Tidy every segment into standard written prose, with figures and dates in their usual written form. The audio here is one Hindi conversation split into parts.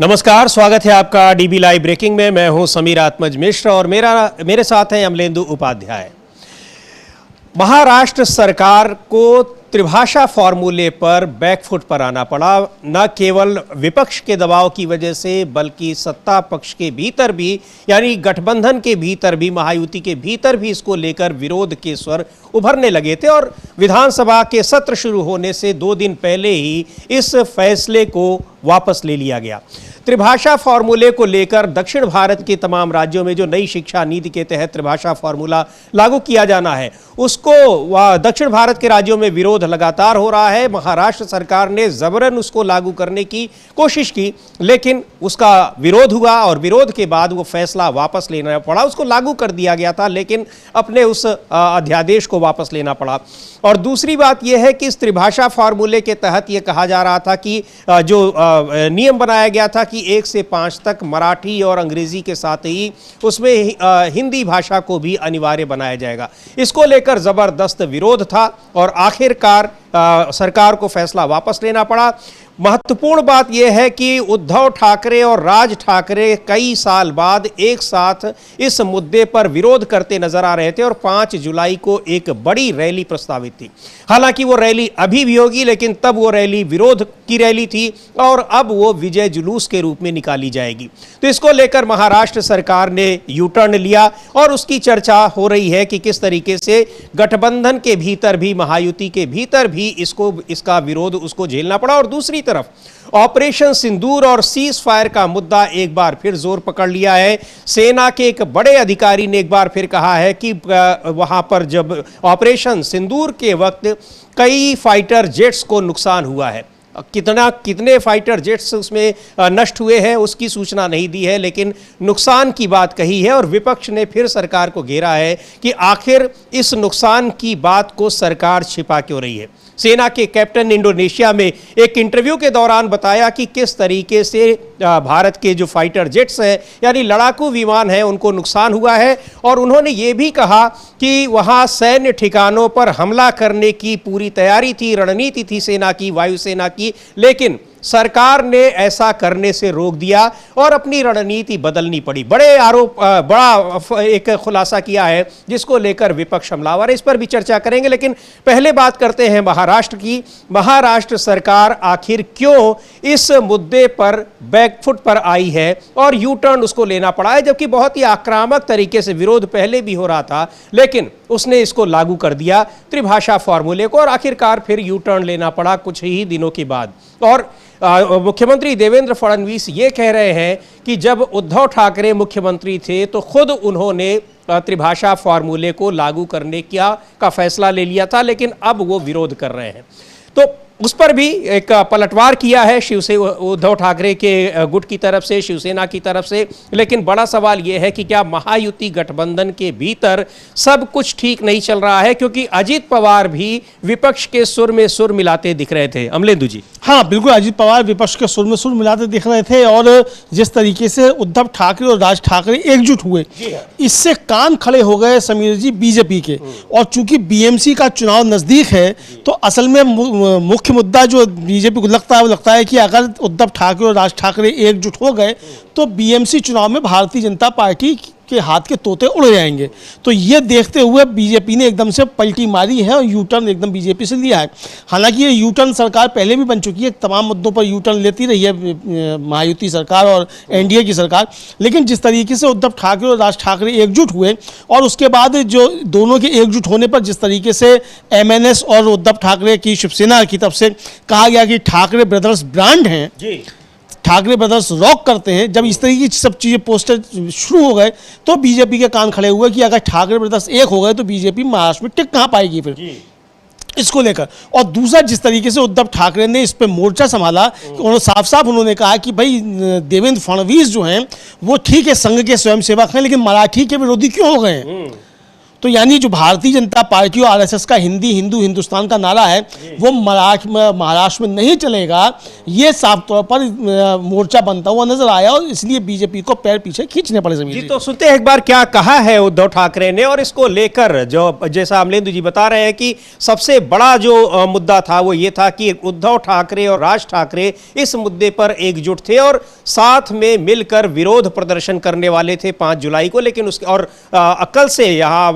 नमस्कार, स्वागत है आपका डीबी लाइव ब्रेकिंग में। मैं हूं समीर आत्मज मिश्र और मेरे साथ हैं अमलेंदु उपाध्याय। महाराष्ट्र सरकार को त्रिभाषा फॉर्मूले पर बैकफुट पर आना पड़ा। न केवल विपक्ष के दबाव की वजह से बल्कि सत्ता पक्ष के भीतर भी, यानी गठबंधन के भीतर भी, महायुति के भीतर भी इसको लेकर विरोध के स्वर उभरने लगे थे और विधानसभा के सत्र शुरू होने से 2 दिन पहले ही इस फैसले को वापस ले लिया गया। त्रिभाषा फॉर्मूले को लेकर दक्षिण भारत के तमाम राज्यों में जो नई शिक्षा नीति के तहत त्रिभाषा फॉर्मूला लागू किया जाना है, उसको दक्षिण भारत के राज्यों में विरोध लगातार हो रहा है। महाराष्ट्र सरकार ने जबरन उसको लागू करने की कोशिश की, लेकिन उसका विरोध हुआ और विरोध के बाद वो फैसला वापस लेना पड़ा। उसको लागू कर दिया गया था, लेकिन अपने उस अध्यादेश को वापस लेना पड़ा। और दूसरी बात यह है कि इस त्रिभाषा फॉर्मूले के तहत यह कहा जा रहा था कि जो नियम बनाया गया था कि 1 से 5 तक मराठी और अंग्रेजी के साथ ही उसमें हिंदी भाषा को भी अनिवार्य बनाया जाएगा। इसको लेकर जबरदस्त विरोध था और आखिरकार सरकार को फैसला वापस लेना पड़ा। महत्वपूर्ण बात यह है कि उद्धव ठाकरे और राज ठाकरे कई साल बाद एक साथ इस मुद्दे पर विरोध करते नजर आ रहे थे और 5 जुलाई को एक बड़ी रैली प्रस्तावित थी। हालांकि वो रैली अभी भी होगी, लेकिन तब वो रैली विरोध की रैली थी और अब वो विजय जुलूस के रूप में निकाली जाएगी। तो इसको लेकर महाराष्ट्र सरकार ने यू टर्न लिया और उसकी चर्चा हो रही है कि किस तरीके से गठबंधन के भीतर भी, महायुति के भीतर भी इसका विरोध उसको झेलना पड़ा। और दूसरी तरफ ऑपरेशन सिंदूर और सीज फायर का मुद्दा एक बार फिर जोर पकड़ लिया है। सेना के एक बड़े अधिकारी ने एक बार फिर कहा है कि वहां पर जब ऑपरेशन सिंदूर के वक्त कई फाइटर जेट्स को नुकसान हुआ है। कितने फाइटर जेट्स उसमें नष्ट हुए हैं उसकी सूचना नहीं दी है, लेकिन नुकसान की बात कही है और विपक्ष ने फिर सरकार को घेरा है कि आखिर इस नुकसान की बात को सरकार छिपा क्यों रही है। सेना के कैप्टन ने इंडोनेशिया में एक इंटरव्यू के दौरान बताया कि किस तरीके से भारत के जो फाइटर जेट्स हैं, यानी लड़ाकू विमान हैं, उनको नुकसान हुआ है। और उन्होंने ये भी कहा कि वहाँ सैन्य ठिकानों पर हमला करने की पूरी तैयारी थी, रणनीति थी सेना की, वायुसेना की, लेकिन सरकार ने ऐसा करने से रोक दिया और अपनी रणनीति बदलनी पड़ी। बड़ा एक खुलासा किया है जिसको लेकर विपक्ष हमलावर है। इस पर भी चर्चा करेंगे, लेकिन पहले बात करते हैं महाराष्ट्र की। महाराष्ट्र सरकार आखिर क्यों इस मुद्दे पर बैकफुट पर आई है और यू टर्न उसको लेना पड़ा है, जबकि बहुत ही आक्रामक तरीके से विरोध पहले भी हो रहा था, लेकिन उसने इसको लागू कर दिया त्रिभाषा फॉर्मूले को और आखिरकार फिर यू टर्न लेना पड़ा कुछ ही दिनों के बाद। और मुख्यमंत्री देवेंद्र फडणवीस ये कह रहे हैं कि जब उद्धव ठाकरे मुख्यमंत्री थे तो खुद उन्होंने त्रिभाषा फॉर्मूले को लागू करने का फैसला ले लिया था, लेकिन अब वो विरोध कर रहे हैं। तो उस पर भी एक पलटवार किया है उद्धव ठाकरे के गुट की तरफ से, शिवसेना की तरफ से। लेकिन बड़ा सवाल यह है कि क्या महायुति गठबंधन के भीतर सब कुछ ठीक नहीं चल रहा है, क्योंकि अजीत पवार भी विपक्ष के सुर में सुर मिलाते दिख रहे थे। अमलेंदु जी। हाँ बिल्कुल, अजीत पवार विपक्ष के सुर में सुर मिलाते दिख रहे थे और जिस तरीके से उद्धव ठाकरे और राज ठाकरे एकजुट हुए, इससे कान खड़े हो गए समीर जी बीजेपी के। और चूंकि बीएमसी का चुनाव नजदीक है तो असल में मुख्य मुद्दा जो बीजेपी को लगता है कि अगर उद्धव ठाकरे और राज ठाकरे एकजुट हो गए तो बीएमसी चुनाव में भारतीय जनता पार्टी के हाथ के तोते उड़ जाएंगे। तो ये देखते हुए बीजेपी ने एकदम से पलटी मारी है और यू टर्न एकदम बीजेपी से लिया है। हालांकि ये यू टर्न सरकार पहले भी बन चुकी है, तमाम मुद्दों पर यू टर्न लेती रही है महायुति सरकार और एनडीए की सरकार, लेकिन जिस तरीके से उद्धव ठाकरे और राज ठाकरे एकजुट हुए और उसके बाद जो दोनों के एकजुट होने पर जिस तरीके से एमएनएस और उद्धव ठाकरे की शिवसेना की तरफ से कहा गया कि ठाकरे ब्रदर्स ब्रांड हैं, ठाकरे ब्रदर्स रॉक करते हैं, जब इस तरीके की सब चीज़ें पोस्टर शुरू हो गए तो बीजेपी के कान खड़े हुए कि अगर ठाकरे ब्रदर्स एक हो गए तो बीजेपी महाराष्ट्र में टिक कहाँ पाएगी फिर इसको लेकर। और दूसरा, जिस तरीके से उद्धव ठाकरे ने इस पे मोर्चा संभाला, उन्होंने साफ उन्होंने कहा कि भाई देवेंद्र फडणवीस जो हैं वो ठीक है संघ के स्वयंसेवक हैं, लेकिन मराठी के विरोधी क्यों हो गए हैं। तो यानी जो भारतीय जनता पार्टी और आरएसएस का हिंदी हिंदू हिंदुस्तान का नारा है वो महाराष्ट्र में नहीं चलेगा, ये साफ तौर पर मोर्चा बनता हुआ नजर आया और इसलिए बीजेपी को पैर पीछे खींचने पड़े। जी, तो सुनते हैं एक बार क्या कहा है उद्धव ठाकरे ने, और इसको लेकर जो जैसा अमलेंदु जी बता रहे हैं कि सबसे बड़ा जो मुद्दा था वो ये था कि उद्धव ठाकरे और राज ठाकरे इस मुद्दे पर एकजुट थे और साथ में मिलकर विरोध प्रदर्शन करने वाले थे 5 जुलाई को। लेकिन उसके और कल से यहाँ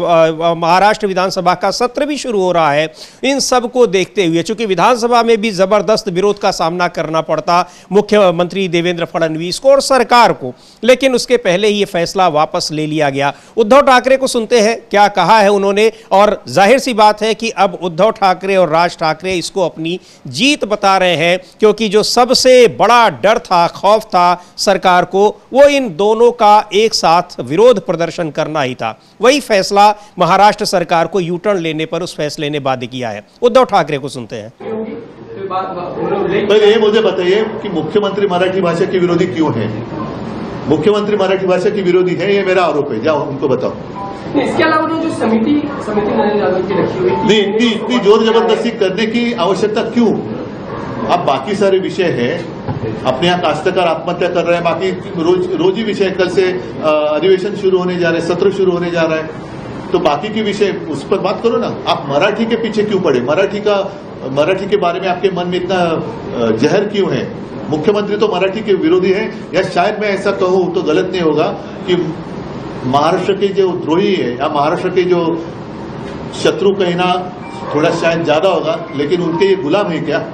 महाराष्ट्र विधानसभा का सत्र भी शुरू हो रहा है। इन सब को देखते हुए चूंकि विधानसभा में भी जबरदस्त विरोध का सामना करना पड़ता मुख्यमंत्री देवेंद्र फडणवीस को और सरकार को, लेकिन उसके पहले ही ये फैसला वापस ले लिया गया। उद्धव ठाकरे को सुनते हैं क्या कहा है उन्होंने, और जाहिर सी बात है कि अब उद्धव ठाकरे और राज ठाकरे इसको अपनी जीत बता रहे हैं, क्योंकि जो सबसे बड़ा डर था, खौफ था सरकार को, वो इन दोनों का एक साथ विरोध प्रदर्शन करना ही था। वही फैसला महाराष्ट्र सरकार को यू टर्न लेने पर उस फैसले ने बाध्य किया है। उद्धव ठाकरे को सुनते हैं। पहले ये मुझे बताइए कि मुख्यमंत्री मराठी भाषा के विरोधी क्यों है? मुख्यमंत्री मराठी भाषा की विरोधी है, ये मेरा आरोप है। जाओ उनको बताओ। इसके अलावा जो समिति नरेंद्र यादव की रखी हुई नहीं, इतनी जोर जबरदस्ती करने की आवश्यकता क्यों? अब बाकी सारे विषय है, अपने यहाँ काश्तकार आत्महत्या कर रहे हैं, बाकी रोज ही विषय, कल से अधिवेशन शुरू होने जा रहे हैं, सत्र शुरू होने जा रहा है, तो बाकी के विषय उस पर बात करो ना। आप मराठी के पीछे क्यों पड़े? मराठी के बारे में आपके मन में इतना जहर क्यों है? मुख्यमंत्री तो मराठी के विरोधी है, या शायद मैं ऐसा कहूं तो गलत नहीं होगा कि महाराष्ट्र के जो द्रोही है या महाराष्ट्र के जो शत्रु कहना थोड़ा शायद ज्यादा होगा, लेकिन उनके ये गुलाम है क्या?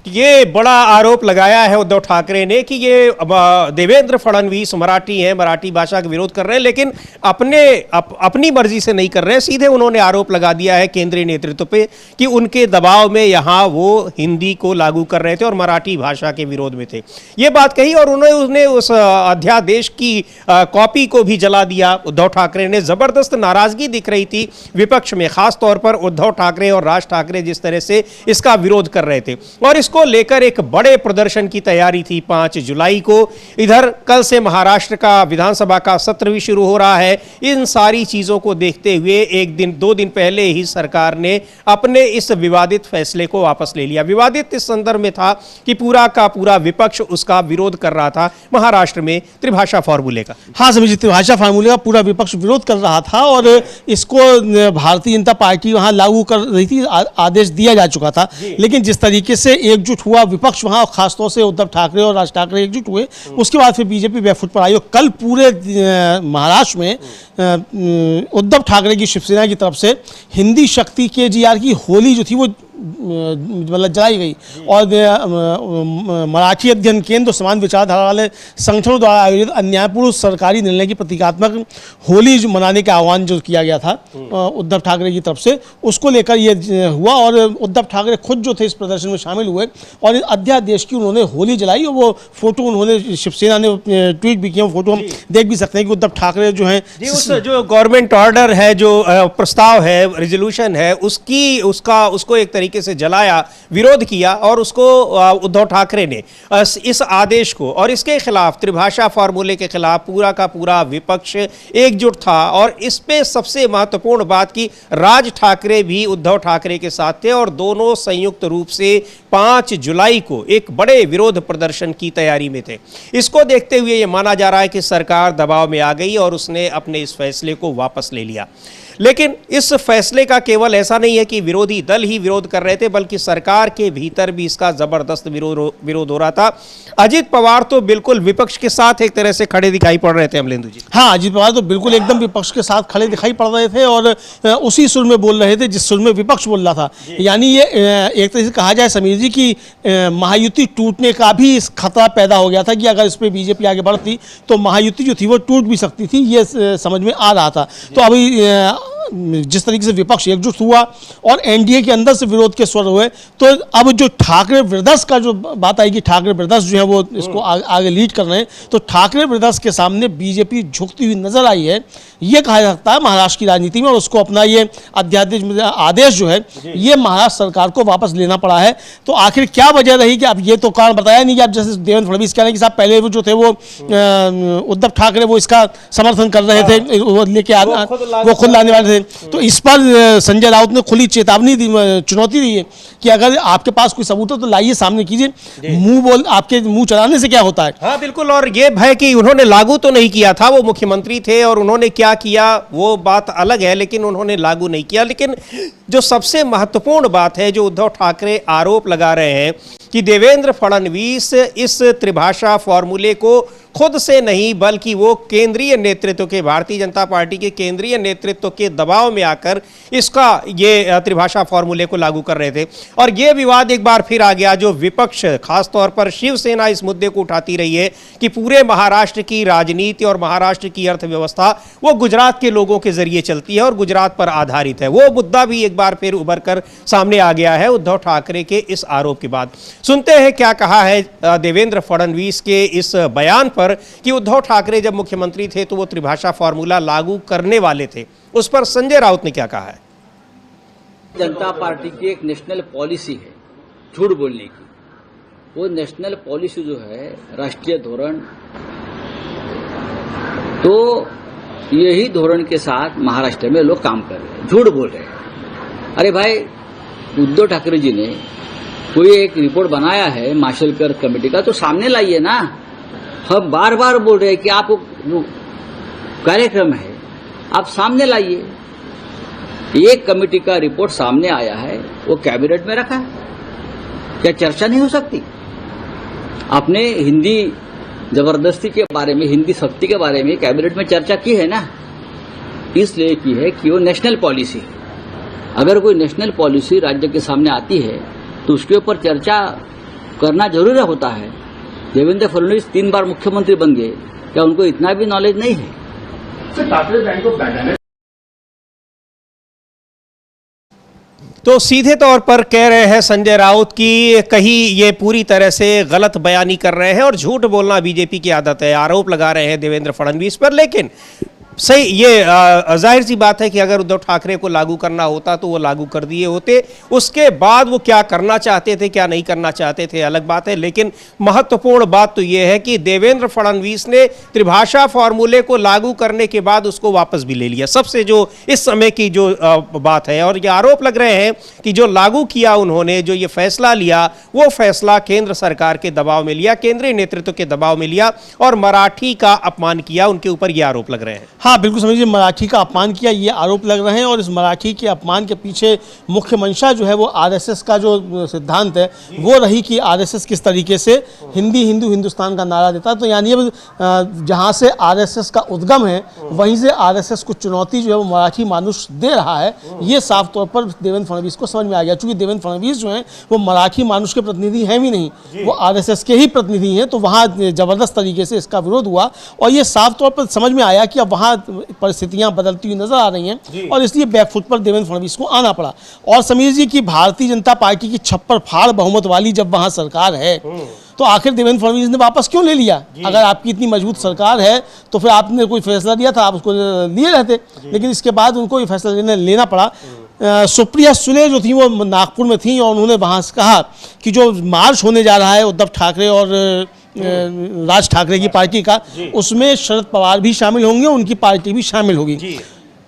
ये बड़ा आरोप लगाया है उद्धव ठाकरे ने कि ये देवेंद्र फडणवीस मराठी हैं, मराठी भाषा का विरोध कर रहे हैं, लेकिन अपनी मर्जी से नहीं कर रहे हैं। सीधे उन्होंने आरोप लगा दिया है केंद्रीय नेतृत्व पे कि उनके दबाव में यहाँ वो हिंदी को लागू कर रहे थे और मराठी भाषा के विरोध में थे। ये बात कही और उन्होंने उस अध्यादेश की कॉपी को भी जला दिया। उद्धव ठाकरे ने जबरदस्त नाराजगी दिख रही थी विपक्ष में, खास तौर पर उद्धव ठाकरे और राज ठाकरे जिस तरह से इसका विरोध कर रहे थे, और को लेकर एक बड़े प्रदर्शन की तैयारी थी 5 जुलाई को। इधर कल से महाराष्ट्र का विधानसभा का सत्र भी शुरू हो रहा है। इन सारी चीजों को देखते हुए 1-2 दिन पहले ही सरकार ने अपने इस विवादित फैसले को वापस ले लिया। विवादित इस संदर्भ में था कि पूरा का पूरा विपक्ष उसका विरोध कर रहा था महाराष्ट्र में त्रिभाषा फॉर्मूले का। हाँ समझिए, त्रिभाषा फॉर्मूले का पूरा विपक्ष विरोध कर रहा था और इसको भारतीय जनता पार्टी वहां लागू कर रही थी, आदेश दिया जा चुका था। लेकिन जिस तरीके से एकजुट हुआ विपक्ष वहां, खासतौर से उद्धव ठाकरे और राज ठाकरे एकजुट हुए, उसके बाद फिर बीजेपी बैकफुट पर आई और कल पूरे महाराष्ट्र में उद्धव ठाकरे की शिवसेना की तरफ से हिंदी शक्ति केजीआर की होली जो थी वो मतलब जलाई गई और मराठी अध्ययन केंद्र समान विचारधारा वाले संगठनों द्वारा आयोजित अन्यायपूर्ण सरकारी निर्णय की प्रतीकात्मक होली जो मनाने का आह्वान जो किया गया था उद्धव ठाकरे की तरफ से, उसको लेकर ये हुआ। और उद्धव ठाकरे खुद जो थे इस प्रदर्शन में शामिल हुए और अध्यादेश की उन्होंने होली जलाई और वो फोटो उन्होंने शिवसेना ने ट्वीट भी किया, फोटो हम देख भी सकते हैं कि उद्धव ठाकरे जो है उस जो गवर्नमेंट ऑर्डर है, जो प्रस्ताव है, रेजोल्यूशन है, उसको एक तरीके से जलाया, विरोध किया और उसको उद्धव ठाकरे ने इस आदेश को और इसके खिलाफ त्रिभाषा फॉर्मूले के खिलाफ पूरा का पूरा विपक्ष एकजुट था। और इस पे सबसे महत्वपूर्ण बात की राज ठाकरे भी उद्धव ठाकरे के साथ थे और दोनों संयुक्त रूप से 5 जुलाई को एक बड़े विरोध प्रदर्शन की तैयारी में थे। इसको देखते हुए यह माना जा रहा है कि सरकार दबाव में आ गई और उसने अपने इस फैसले को वापस ले लिया। लेकिन इस फैसले का केवल ऐसा नहीं है कि विरोधी दल ही विरोध कर रहे थे, बल्कि सरकार के भीतर भी इसका जबरदस्त विरोध हो रहा था। अजित पवार तो बिल्कुल विपक्ष के साथ एक तरह से खड़े दिखाई पड़ रहे थे अमलेंदु जी। हाँ, अजित पवार तो बिल्कुल एकदम विपक्ष के साथ खड़े दिखाई पड़ रहे थे और उसी सुर में बोल रहे थे जिस सुर में विपक्ष बोल रहा था। यानी ये एक तरह से कहा जाए समीर जी की महायुति टूटने का भी इस खतरा पैदा हो गया था कि अगर इस पर बीजेपी आगे बढ़ती तो महायुति जो थी वो टूट भी सकती थी, ये समझ में आ रहा था। तो अभी जिस तरीके से विपक्ष एकजुट हुआ और एनडीए के अंदर से विरोध के स्वर हुए, तो अब जो ठाकरे ब्रदर्स का जो बात आएगी, ठाकरे ब्रदर्स जो है वो इसको आगे लीड कर रहे हैं, तो ठाकरे ब्रदर्स के सामने बीजेपी झुकती हुई नजर आई है, ये कहा जा सकता है महाराष्ट्र की राजनीति में। और उसको अपना ये अध्यादेश आदेश जो है ये महाराष्ट्र सरकार को वापस लेना पड़ा है। तो आखिर क्या वजह रही कि अब ये तो कारण बताया नहीं कि अब जैसे देवेंद्र फडणवीस कह रहे हैं कि साहब पहले वो जो थे वो उद्धव ठाकरे वो इसका समर्थन कर रहे थे, वो लेके वो खुद लाने वाले थे। तो इस पर संजय राउत ने खुली चेतावनी दी, चुनौती दी है कि अगर आपके पास कोई सबूत है तो लाइए सामने कीजिए, आपके मुंह चलाने से क्या होता है। हाँ बिल्कुल, और ये भय कि उन्होंने लागू तो नहीं किया था, वो मुख्यमंत्री थे और उन्होंने क्या किया वो बात अलग है, लेकिन उन्होंने लागू नहीं किया। लेकिन जो सबसे महत्वपूर्ण बात है, जो उद्धव ठाकरे आरोप लगा रहे हैं कि देवेंद्र फडणवीस इस त्रिभाषा फॉर्मूले को खुद से नहीं बल्कि वो केंद्रीय नेतृत्व के, भारतीय जनता पार्टी के केंद्रीय नेतृत्व के दबाव में आकर इसका ये त्रिभाषा फॉर्मूले को लागू कर रहे थे। और ये विवाद एक बार फिर आ गया, जो विपक्ष खासतौर पर शिवसेना इस मुद्दे को उठाती रही है कि पूरे महाराष्ट्र की राजनीति और महाराष्ट्र की अर्थव्यवस्था वो गुजरात के लोगों के जरिए चलती है और गुजरात पर आधारित है। वो मुद्दा भी एक बार फिर उभर कर सामने आ गया है उद्धव ठाकरे के इस आरोप के बाद। सुनते हैं क्या कहा है देवेंद्र फडणवीस के इस बयान पर कि उद्धव ठाकरे जब मुख्यमंत्री थे तो वो त्रिभाषा फॉर्मूला लागू करने वाले थे। उस पर संजय राउत ने क्या कहा है। जनता पार्टी की एक नेशनल पॉलिसी है झूठ बोलने की। वो नेशनल पॉलिसी जो है, राष्ट्रीय धोरण, तो यही धोरण के साथ महाराष्ट्र में लोग काम कर रहे हैं, झूठ बोल रहे हैं। अरे भाई, उद्धव ठाकरे जी ने कोई एक रिपोर्ट बनाया है माशेलकर कमेटी का, तो सामने लाइए ना। हम बार बार बोल रहे हैं कि आप कार्यक्रम है, आप सामने लाइए। एक कमेटी का रिपोर्ट सामने आया है, वो कैबिनेट में रखा है, क्या चर्चा नहीं हो सकती? आपने हिंदी जबरदस्ती के बारे में, हिंदी सख्ती के बारे में कैबिनेट में चर्चा की है ना, इसलिए की है कि वो नेशनल पॉलिसी है। अगर कोई नेशनल पॉलिसी राज्य के सामने आती है तो उसके ऊपर चर्चा करना जरूरी होता है। देवेंद्र फडणवीस 3 बार मुख्यमंत्री बन गए, क्या उनको इतना भी नॉलेज नहीं है? तो सीधे तौर पर कह रहे हैं संजय राउत की कहीं ये पूरी तरह से गलत बयानी कर रहे हैं और झूठ बोलना बीजेपी की आदत है, आरोप लगा रहे हैं देवेंद्र फडणवीस पर। लेकिन सही ये जाहिर सी बात है कि अगर उद्धव ठाकरे को लागू करना होता तो वो लागू कर दिए होते। उसके बाद वो क्या करना चाहते थे, क्या नहीं करना चाहते थे, अलग बात है। लेकिन महत्वपूर्ण बात तो ये है कि देवेंद्र फडणवीस ने त्रिभाषा फॉर्मूले को लागू करने के बाद उसको वापस भी ले लिया। सबसे जो इस समय की जो बात है, और ये आरोप लग रहे हैं कि जो लागू किया उन्होंने, जो ये फैसला लिया, वो फैसला केंद्र सरकार के दबाव में लिया, केंद्रीय नेतृत्व के दबाव में लिया और मराठी का अपमान किया। उनके ऊपर ये आरोप लग रहे हैं। हाँ बिल्कुल, समझिए मराठी का अपमान किया, ये आरोप लग रहे हैं। और इस मराठी के अपमान के पीछे मुख्य मंशा जो है वो आरएसएस का जो सिद्धांत है वो रही कि आरएसएस किस तरीके से हिंदी हिंदू हिंदुस्तान का नारा देता है। तो यानी अब जहाँ से आरएसएस का उद्गम है वहीं से आरएसएस को चुनौती जो है वो मराठी मानुष दे रहा है। ये साफ तौर पर देवेंद्र फडणवीस को समझ में आ गया। चूंकि देवेंद्र फडणवीस जो है वो मराठी मानुष के प्रतिनिधि हैं भी नहीं, वो आरएसएस के ही प्रतिनिधि हैं। तो वहाँ जबरदस्त तरीके से इसका विरोध हुआ और ये साफ तौर पर समझ में आया कि अब वहाँ परिस्थितियां बदलती हुई नजर आ रही हैं और इसलिए बैकफुट पर देवेंद्र फडणवीस को आना पड़ा। और समीर जी की भारतीय जनता पार्टी की छप्पर फाड़ बहुमत वाली जब वहां सरकार है तो आखिर देवेंद्र फडणवीस ने वापस क्यों ले लिया? अगर आपकी इतनी मजबूत सरकार है तो फिर आपने कोई फैसला दिया था, आप उसको लिए रहते। लेकिन इसके बाद उनको ये फैसला लेना पड़ा। सुप्रिया सुले जो थी वो नागपुर में थी और उन्होंने वहां से कहा कि जो मार्च होने जा रहा है उद्धव ठाकरे और राज ठाकरे की पार्टी का, उसमें शरद पवार भी शामिल होंगे, उनकी पार्टी भी शामिल होगी,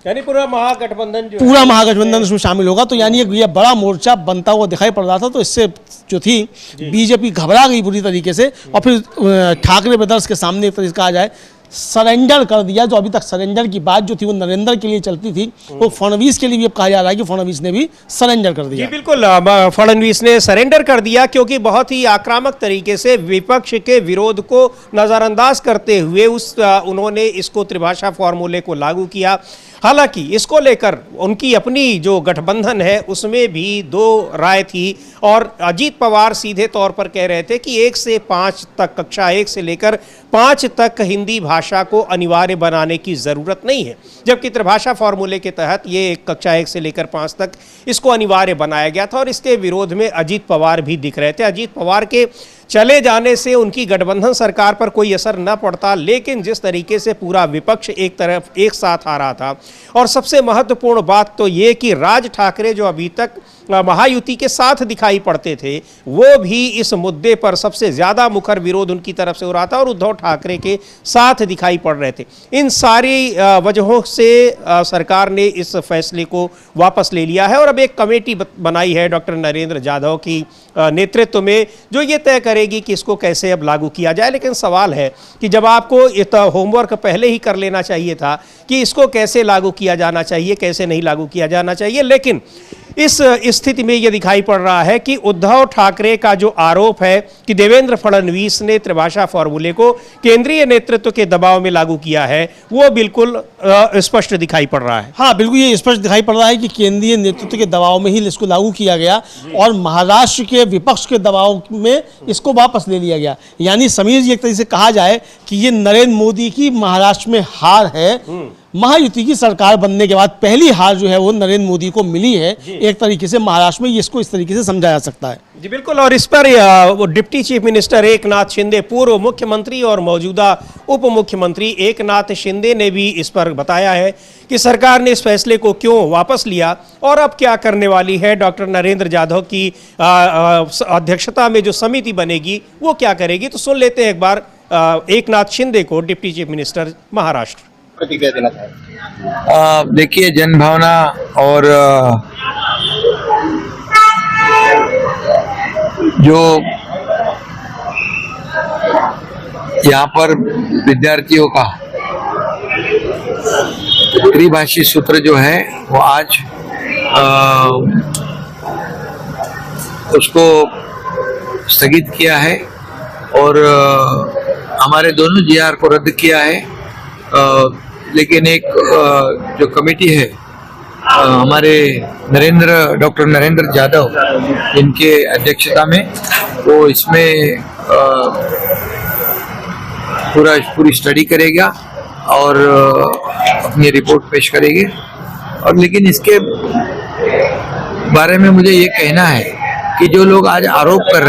यानी पूरा महागठबंधन उसमें शामिल होगा। तो यानी ये बड़ा मोर्चा बनता हुआ दिखाई पड़ रहा था। तो इससे जो थी बीजेपी घबरा गई पूरी तरीके से और फिर ठाकरे ब्रदर्स के सामने एक तरीके से कहा जाए सरेंडर कर दिया। जो अभी तक सरेंडर की बात जो थी वो नरेंद्र के लिए चलती थी, वो फडणवीस के लिए भी अब कहा जा रहा है कि फडणवीस ने भी सरेंडर कर दिया। जी बिल्कुल, फडणवीस ने सरेंडर कर दिया क्योंकि बहुत ही आक्रामक तरीके से विपक्ष के विरोध को नजरअंदाज करते हुए उन्होंने इसको त्रिभाषा फॉर्मूले को लागू किया। हालांकि इसको लेकर उनकी अपनी जो गठबंधन है उसमें भी दो राय थी और अजीत पवार सीधे तौर पर कह रहे थे कि 1 से 5 तक, कक्षा 1 से लेकर 5 तक हिंदी भाषा को अनिवार्य बनाने की ज़रूरत नहीं है, जबकि त्रिभाषा फॉर्मूले के तहत ये कक्षा 1 से लेकर 5 तक इसको अनिवार्य बनाया गया था और इसके विरोध में अजीत पवार भी दिख रहे थे। अजीत पवार के चले जाने से उनकी गठबंधन सरकार पर कोई असर न पड़ता, लेकिन जिस तरीके से पूरा विपक्ष एक तरफ एक साथ आ रहा था और सबसे महत्वपूर्ण बात तो ये कि राज ठाकरे जो अभी तक महायुति के साथ दिखाई पड़ते थे वो भी इस मुद्दे पर सबसे ज़्यादा मुखर विरोध उनकी तरफ से हो रहा था और उद्धव ठाकरे के साथ दिखाई पड़ रहे थे। इन सारी वजहों से सरकार ने इस फैसले को वापस ले लिया है और अब एक कमेटी बनाई है डॉक्टर नरेंद्र जाधव की नेतृत्व में जो ये तय करेगी कि इसको कैसे अब लागू किया जाए। लेकिन सवाल है कि जब आपको होमवर्क पहले ही कर लेना चाहिए था कि इसको कैसे लागू किया जाना चाहिए, कैसे नहीं लागू किया जाना चाहिए, लेकिन इस स्थिति में यह दिखाई पड़ रहा है कि उद्धव ठाकरे का जो आरोप है कि देवेंद्र फडणवीस ने त्रिभाषा फॉर्मूले को केंद्रीय नेतृत्व के दबाव में लागू किया है वो बिल्कुल स्पष्ट दिखाई पड़ रहा है। हाँ, बिल्कुल ये स्पष्ट दिखाई पड़ रहा है कि केंद्रीय नेतृत्व के दबाव में ही इसको लागू किया गया और महाराष्ट्र के विपक्ष के दबाव में इसको वापस ले लिया गया। यानी समीर जी, एक तरीके से कहा जाए कि ये नरेंद्र मोदी की महाराष्ट्र में हार है। महायुति की सरकार बनने के बाद पहली हार जो है वो नरेंद्र मोदी को मिली है एक तरीके से महाराष्ट्र में, इसको इस तरीके से समझा जा सकता है। जी बिल्कुल। और इस पर वो deputy chief minister Eknath Shinde, पूर्व मुख्यमंत्री और मौजूदा उप मुख्यमंत्री एकनाथ शिंदे ने भी इस पर बताया है कि सरकार ने इस फैसले को क्यों वापस लिया और अब क्या करने वाली है। डॉक्टर नरेंद्र जाधव की अध्यक्षता में जो समिति बनेगी वो क्या करेगी, तो सुन लेते हैं एक बार एकनाथ शिंदे को, डिप्टी चीफ मिनिस्टर महाराष्ट्र। प्रतिक्रिया देना चाहें? देखिए, जनभावना और जो यहाँ पर विद्यार्थियों का त्रिभाषी सूत्र जो है वो आज उसको स्थगित किया है और हमारे दोनों जीआर को रद्द किया है। लेकिन एक जो कमेटी है हमारे डॉक्टर नरेंद्र जाधव इनके अध्यक्षता में, वो इसमें पूरी स्टडी करेगा और अपनी रिपोर्ट पेश करेगी। और लेकिन इसके बारे में मुझे ये कहना है कि जो लोग आज आरोप कर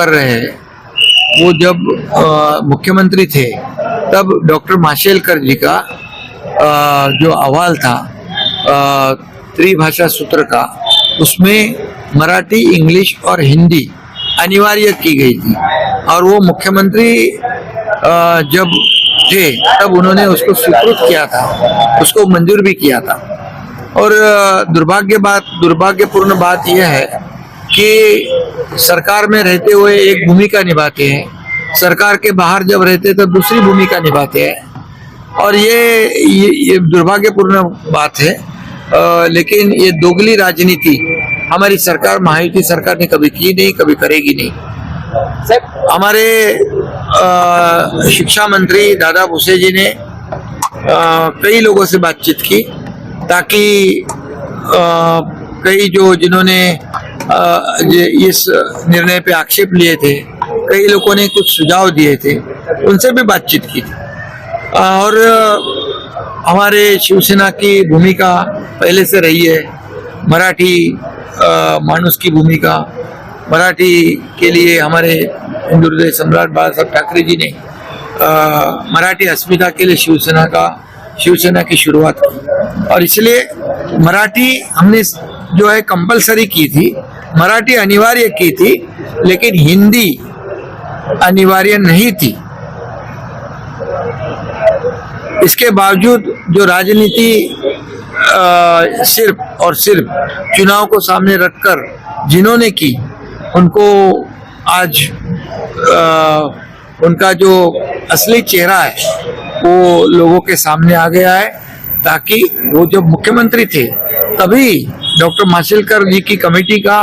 रहे हैं वो जब मुख्यमंत्री थे तब डॉक्टर माशेलकर जी का जो अहवाल था त्रिभाषा सूत्र का, उसमें मराठी, इंग्लिश और हिंदी अनिवार्य की गई थी और वो मुख्यमंत्री जब थे तब उन्होंने उसको स्वीकृत किया था, उसको मंजूर भी किया था। और दुर्भाग्यपूर्ण बात यह है कि सरकार में रहते हुए एक भूमिका निभाते हैं, सरकार के बाहर जब रहते तब दूसरी भूमिका निभाते हैं और ये दुर्भाग्यपूर्ण बात है। लेकिन ये दोगली राजनीति हमारी सरकार, महायुति सरकार ने कभी की नहीं, कभी करेगी नहीं। हमारे शिक्षा मंत्री दादा भुसे जी ने कई लोगों से बातचीत की ताकि कई जिन्होंने इस निर्णय पे आक्षेप लिए थे, कई लोगों ने कुछ सुझाव दिए थे, उनसे भी बातचीत की थी। और हमारे शिवसेना की भूमिका पहले से रही है, मराठी मानुष की भूमिका, मराठी के लिए हमारे हिंदू हृदय सम्राट बाला साहब ठाकरे जी ने मराठी अस्मिता के लिए शिवसेना की शुरुआत की और इसलिए मराठी हमने जो है कंपलसरी की थी, मराठी अनिवार्य की थी, लेकिन हिंदी अनिवार्य नहीं थी। इसके बावजूद जो राजनीति सिर्फ और सिर्फ चुनाव को सामने रखकर जिन्होंने की, उनको आज उनका जो असली चेहरा है वो लोगों के सामने आ गया है। ताकि वो जब मुख्यमंत्री थे तभी डॉक्टर माशेलकर जी की कमेटी का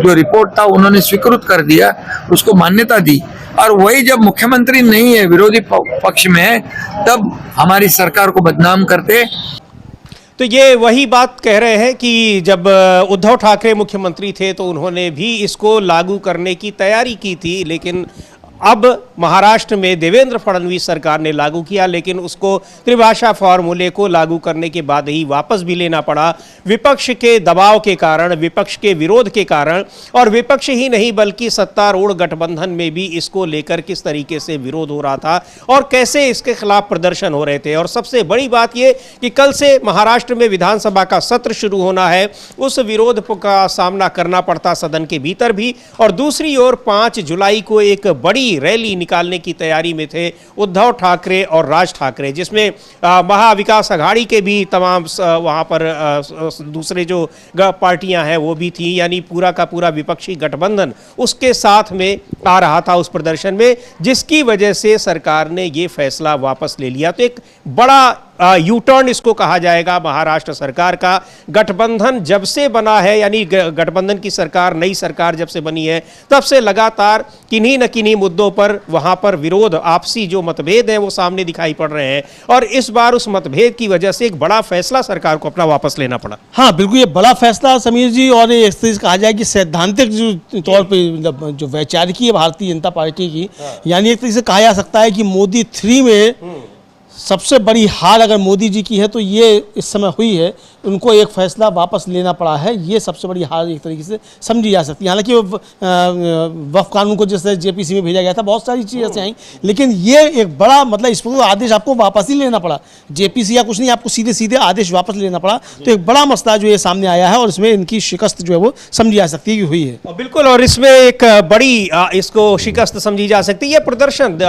जो रिपोर्ट था उन्होंने स्वीकृत कर दिया, उसको मान्यता दी। और वही जब मुख्यमंत्री नहीं है, विरोधी पक्ष में है, तब हमारी सरकार को बदनाम करते। तो ये वही बात कह रहे हैं कि जब उद्धव ठाकरे मुख्यमंत्री थे तो उन्होंने भी इसको लागू करने की तैयारी की थी, लेकिन अब महाराष्ट्र में देवेंद्र फडणवीस सरकार ने लागू किया, लेकिन उसको त्रिभाषा फॉर्मूले को लागू करने के बाद ही वापस भी लेना पड़ा विपक्ष के दबाव के कारण, विपक्ष के विरोध के कारण। और विपक्ष ही नहीं बल्कि सत्तारूढ़ गठबंधन में भी इसको लेकर किस तरीके से विरोध हो रहा था और कैसे इसके खिलाफ प्रदर्शन हो रहे थे। और सबसे बड़ी बात ये कि कल से महाराष्ट्र में विधानसभा का सत्र शुरू होना है, उस विरोध का सामना करना पड़ता सदन के भीतर भी। और दूसरी ओर 5 जुलाई को एक बड़ी रैली निकालने की तैयारी में थे उद्धव ठाकरे और राज ठाकरे, जिसमें महाविकास अघाड़ी के भी तमाम वहां पर दूसरे जो पार्टियां हैं वो भी थी, यानी पूरा का पूरा विपक्षी गठबंधन उसके साथ में आ रहा था उस प्रदर्शन में, जिसकी वजह से सरकार ने ये फैसला वापस ले लिया। तो एक बड़ा यू टर्न इसको कहा जाएगा महाराष्ट्र सरकार का। गठबंधन जब से बना है, यानी गठबंधन की सरकार, नई सरकार जब से बनी है, तब से लगातार किन्हीं न किन्हीं मुद्दों पर वहां पर विरोध, आपसी जो मतभेद हैं वो सामने दिखाई पड़ रहे हैं। और इस बार उस मतभेद की वजह से एक बड़ा फैसला सरकार को अपना वापस लेना पड़ा। हाँ बिल्कुल, ये बड़ा फैसला समीर जी, और ये इस तरह से कहा जाए कि सैद्धांतिक जो तौर पर जो वैचारिकी है भारतीय जनता पार्टी की, यानी एक तरह से कहा जा सकता है कि मोदी 3 में सबसे बड़ी हार अगर मोदी जी की है तो ये इस समय हुई है, उनको एक फैसला वापस लेना पड़ा है। ये सबसे बड़ी हार एक तरीके से समझी जा सकती है। हालांकि वक्फ कानून को जैसे जेपीसी में भेजा गया था, बहुत सारी चीज़ें ऐसे आई, लेकिन ये एक बड़ा मतलब इस पर आदेश आपको वापस ही लेना पड़ा, जेपीसी या कुछ नहीं, आपको सीधे सीधे आदेश वापस लेना पड़ा। तो एक बड़ा मसला जो ये सामने आया है और इसमें इनकी शिकस्त जो है वो समझी जा सकती है कि हुई है। बिल्कुल, और इसमें एक बड़ी इसको शिकस्त समझी जा सकती है। प्रदर्शन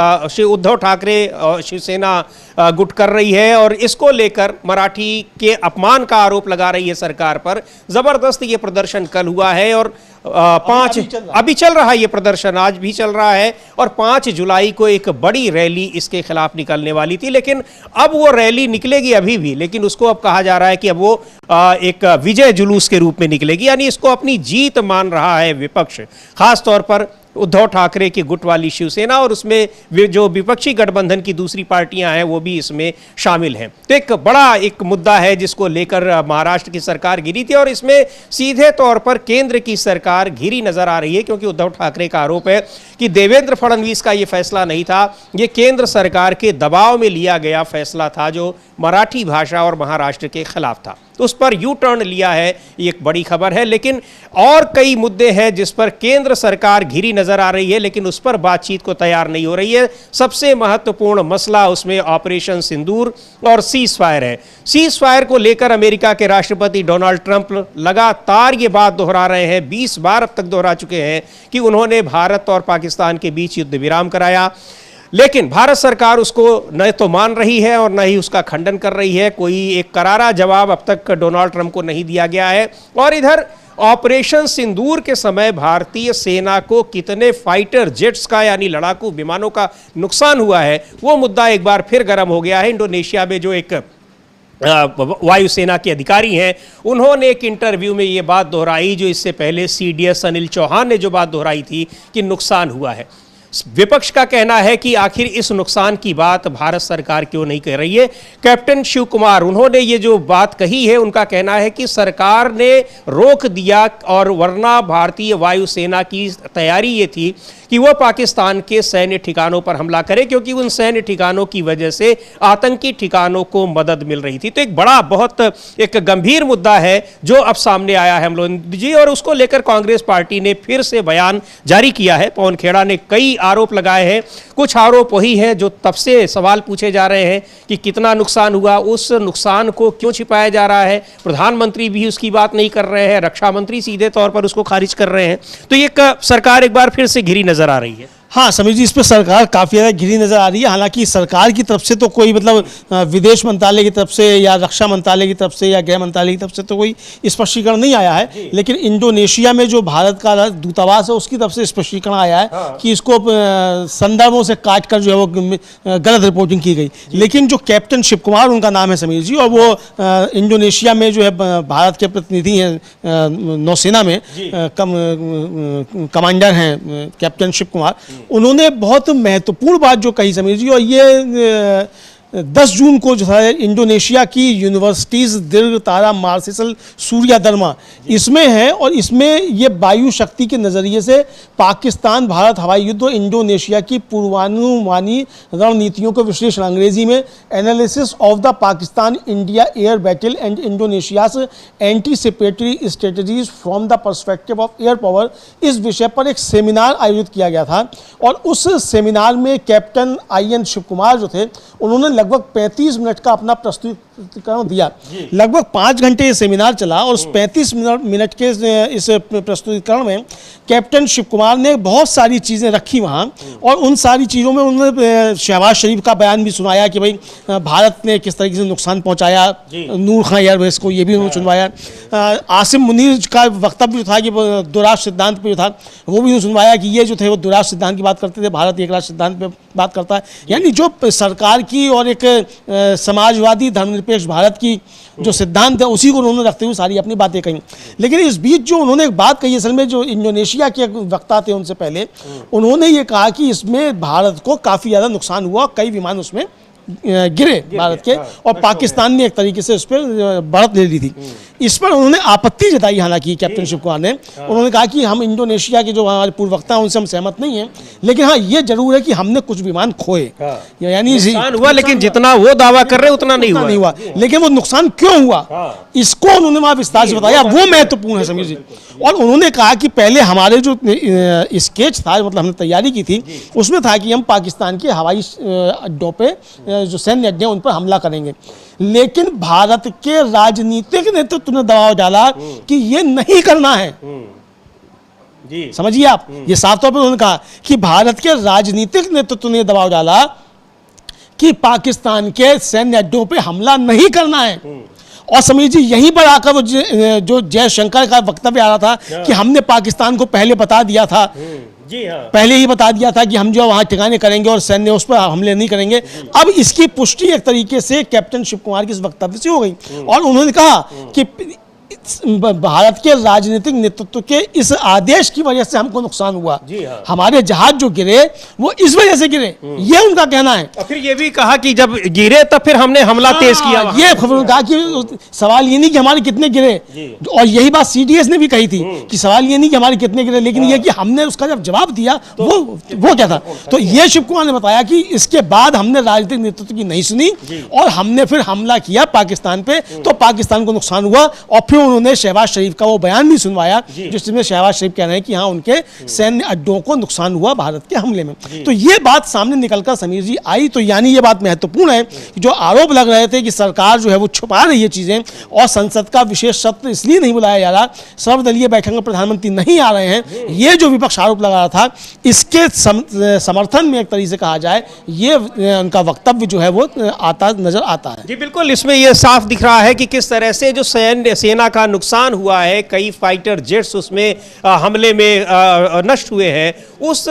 उद्धव ठाकरे शिवसेना गुट कर रही है और इसको लेकर मराठी के अपमान का आरोप लगा रही है सरकार पर। जबरदस्त ये प्रदर्शन कल हुआ है और अभी चल रहा है ये प्रदर्शन, आज भी चल रहा है। और 5 जुलाई को एक बड़ी रैली इसके खिलाफ निकलने वाली थी, लेकिन अब वो रैली निकलेगी अभी भी, लेकिन उसको अब कहा जा रहा है कि अब वो एक विजय जुलूस के रूप में निकलेगी, यानी इसको अपनी जीत मान रहा है विपक्ष, खास तौर पर उद्धव ठाकरे की गुट वाली शिवसेना, और उसमें जो विपक्षी गठबंधन की दूसरी पार्टियां हैं वो भी इसमें शामिल हैं। तो एक बड़ा एक मुद्दा है जिसको लेकर महाराष्ट्र की सरकार घिरी थी, और इसमें सीधे तौर पर केंद्र की सरकार घिरी नजर आ रही है, क्योंकि उद्धव ठाकरे का आरोप है कि देवेंद्र फडणवीस का ये फैसला नहीं था, ये केंद्र सरकार के दबाव में लिया गया फैसला था जो मराठी भाषा और महाराष्ट्र के खिलाफ था। तो उस पर यू टर्न लिया है, ये एक बड़ी खबर है। लेकिन और कई मुद्दे हैं जिस पर केंद्र सरकार घिरी नजर आ रही है, लेकिन उस पर बातचीत को तैयार नहीं हो रही है। सबसे महत्वपूर्ण मसला उसमें ऑपरेशन सिंदूर और सीज फायर है। सीज फायर को लेकर अमेरिका के राष्ट्रपति डोनाल्ड ट्रंप लगातार ये बात दोहरा रहे हैं, 20 बार अब तक दोहरा चुके हैं कि उन्होंने भारत और पाकिस्तान के बीच युद्ध विराम कराया, लेकिन भारत सरकार उसको न तो मान रही है और न ही उसका खंडन कर रही है। कोई एक करारा जवाब अब तक डोनाल्ड ट्रंप को नहीं दिया गया है। और इधर ऑपरेशन सिंदूर के समय भारतीय सेना को कितने फाइटर जेट्स का यानी लड़ाकू विमानों का नुकसान हुआ है, वो मुद्दा एक बार फिर गर्म हो गया है। इंडोनेशिया में जो एक वायुसेना के अधिकारी हैं, उन्होंने एक इंटरव्यू में ये बात दोहराई जो इससे पहले CDS अनिल चौहान ने जो बात दोहराई थी कि नुकसान हुआ है। विपक्ष का कहना है कि आखिर इस नुकसान की बात भारत सरकार क्यों नहीं कह रही है। कैप्टन शिव कुमार, उन्होंने ये जो बात कही है, उनका कहना है कि सरकार ने रोक दिया, और वरना भारतीय वायुसेना की तैयारी ये थी कि वो पाकिस्तान के सैन्य ठिकानों पर हमला करे, क्योंकि उन सैन्य ठिकानों की वजह से आतंकी ठिकानों को मदद मिल रही थी। तो एक बड़ा बहुत एक गंभीर मुद्दा है जो अब सामने आया है हम लोग जी, और उसको लेकर कांग्रेस पार्टी ने फिर से बयान जारी किया है। पवन खेड़ा ने कई आरोप लगाए हैं, कुछ आरोप वही हैं जो तब से सवाल पूछे जा रहे हैं कि कितना नुकसान हुआ, उस नुकसान को क्यों छिपाया जा रहा है। प्रधानमंत्री भी उसकी बात नहीं कर रहे हैं, रक्षा मंत्री सीधे तौर पर उसको खारिज कर रहे हैं। तो ये सरकार एक बार फिर से घिरी नजर आ रही है। हाँ समीर जी, इस पर सरकार काफ़ी ज़्यादा घिरी नज़र आ रही है। हालांकि सरकार की तरफ से तो कोई मतलब विदेश मंत्रालय की तरफ से या रक्षा मंत्रालय की तरफ से या गृह मंत्रालय की तरफ से तो कोई स्पष्टीकरण नहीं आया है, लेकिन इंडोनेशिया में जो भारत का दूतावास है उसकी तरफ से स्पष्टीकरण आया है कि इसको संदर्भों से काट कर जो है वो गलत रिपोर्टिंग की गई। लेकिन जो कैप्टन शिव कुमार उनका नाम है समीर जी, और वो इंडोनेशिया में जो है भारत के प्रतिनिधि हैं नौसेना में, कमांडर हैं कैप्टन शिव कुमार। उन्होंने बहुत महत्वपूर्ण बात जो कही समीर जी, और ये 10 जून को जो है इंडोनेशिया की यूनिवर्सिटीज़ दीर्घ तारा मार्सिसल सूर्या धर्मा इसमें है, और इसमें ये वायु शक्ति के नज़रिए से पाकिस्तान भारत हवाई युद्ध और इंडोनेशिया की पूर्वानुमानी रणनीतियों का विश्लेषण, अंग्रेजी में analysis of the Pakistan India air battle and इंडोनेशियाज anticipatory strategies from the perspective of air power, इस विषय पर एक सेमिनार आयोजित किया गया था। और उस सेमिनार में कैप्टन IN शिव कुमार जो थे उन्होंने लगभग 35 मिनट का अपना प्रस्तुतिकरण दिया। लगभग 5 घंटे ये सेमिनार चला, और उस 35 मिनट के इस प्रस्तुतिकरण में कैप्टन शिव कुमार ने बहुत सारी चीज़ें रखी वहाँ, और उन सारी चीज़ों में उन्होंने शहबाज शरीफ का बयान भी सुनाया कि भाई भारत ने किस तरीके से नुकसान पहुँचाया नूर खां एयरवेज को, ये भी उन्होंने सुनवाया। आसिम मुनीर का वक्तव्य जो था कि दुराष्ट्र सिद्धांत पे जो था वो भी उन्होंने सुनवाया कि ये जो थे वो दुराष्ट्र सिद्धांत की बात करते थे, भारत एक राष्ट्र सिद्धांत पे बात करता है। यानी जो सरकार की और एक समाजवादी धर्मनिरपेक्ष भारत की जो सिद्धांत है उसी को उन्होंने रखते हुए सारी अपनी बातें कही। लेकिन इस बीच जो उन्होंने एक बात कही, असल में जो इंडोनेशिया के वक्ता थे उनसे पहले, उन्होंने ये कहा कि इसमें भारत को काफ़ी ज़्यादा नुकसान हुआ, कई विमान उसमें गिरे भारत के, और पाकिस्तान ने एक तरीके से उस पर बढ़त ले ली थी। इस पर उन्होंने आपत्ति जताई, हालांकि कैप्टन शिव कुमार ने उन्होंने कहा कि हम इंडोनेशिया के जो हमारे पूर्ववक्ता हैं उनसे हम सहमत नहीं हैं, लेकिन हाँ ये जरूर है कि हमने कुछ विमान खोए, यानी नुकसान हुआ, लेकिन जितना वो दावा कर रहे हैं उतना नहीं हुआ। लेकिन वो नुकसान क्यों हुआ इसको उन्होंने वहाँ विस्तार से बताया, वो महत्वपूर्ण है समीर जी। और उन्होंने कहा कि पहले हमारे जो स्केच था, मतलब हमने तैयारी की थी, उसमें था कि हम पाकिस्तान के हवाई अड्डों पे जो सैन्य अड्डे उन पर हमला करेंगे, लेकिन भारत के राजनीतिक नेतृत्व ने दबाव डाला कि ये नहीं करना है। समझिए आप, ये साफ तौर पर उन्होंने कहा कि भारत के राजनीतिक नेतृत्व ने दबाव डाला कि पाकिस्तान के सैन्य अड्डों पे हमला नहीं करना है। और समीर जी यहीं पर आकर वो जो जयशंकर का वक्तव्य आ रहा था कि हमने पाकिस्तान को पहले बता दिया था, पहले ही बता दिया था कि हम जो वहां ठिकाने करेंगे और सैन्य उस पर हमले नहीं करेंगे। अब इसकी पुष्टि एक तरीके से कैप्टन शिव कुमार के इस वक्तव्य से हो गई, और उन्होंने कहा कि भारत के राजनीतिक नेतृत्व के इस आदेश की वजह से हमको नुकसान हुआ, हमारे जहाज जो गिरे वो इस वजह से गिरे, ये उनका कहना है। और फिर ये भी कहा कि जब गिरे तब फिर हमने हमला तेज किया। ये कहा कि सवाल ये नहीं कि हमारे कितने गिरे, और यही बात CDS ने भी कही थी कि सवाल ये नहीं कि हमारे कितने गिरे, लेकिन ये कि हमने उसका जब जवाब दिया वो क्या था। तो ये शिव कुमार ने बताया कि इसके बाद हमने राजनीतिक नेतृत्व की नहीं सुनी और हमने फिर हमला किया पाकिस्तान पे, तो पाकिस्तान को नुकसान हुआ। और फिर उन्होंने शहबाज शरीफ का वो बयान भी सुनवाया जिसमें शहबाज शरीफ कह रहे हैं कि हाँ उनके सैन्य अड्डों को नुकसान हुआ भारत के हमले में। तो ये बात सामने निकलकर समीर जी आई, तो यानी ये बात महत्वपूर्ण है कि जो आरोप लग रहे थे कि सरकार जो है वो छुपा रही है चीजें, और संसद का विशेष सत्र इसलिए नहीं बुलाया जा रहा, सर्वदलीय बैठक में प्रधानमंत्री नहीं आ रहे हैं, ये जो विपक्ष आरोप लगा रहा था, इसके समर्थन में एक तरीके से कहा जाए ये उनका वक्तव्य जो है वो आता नजर आता है। जी बिल्कुल, इसमें यह साफ दिख रहा है कि किस तरह से जो सेना का नुकसान हुआ है, कई फाइटर जेट्स उसमें हमले में नष्ट हुए हैं, उस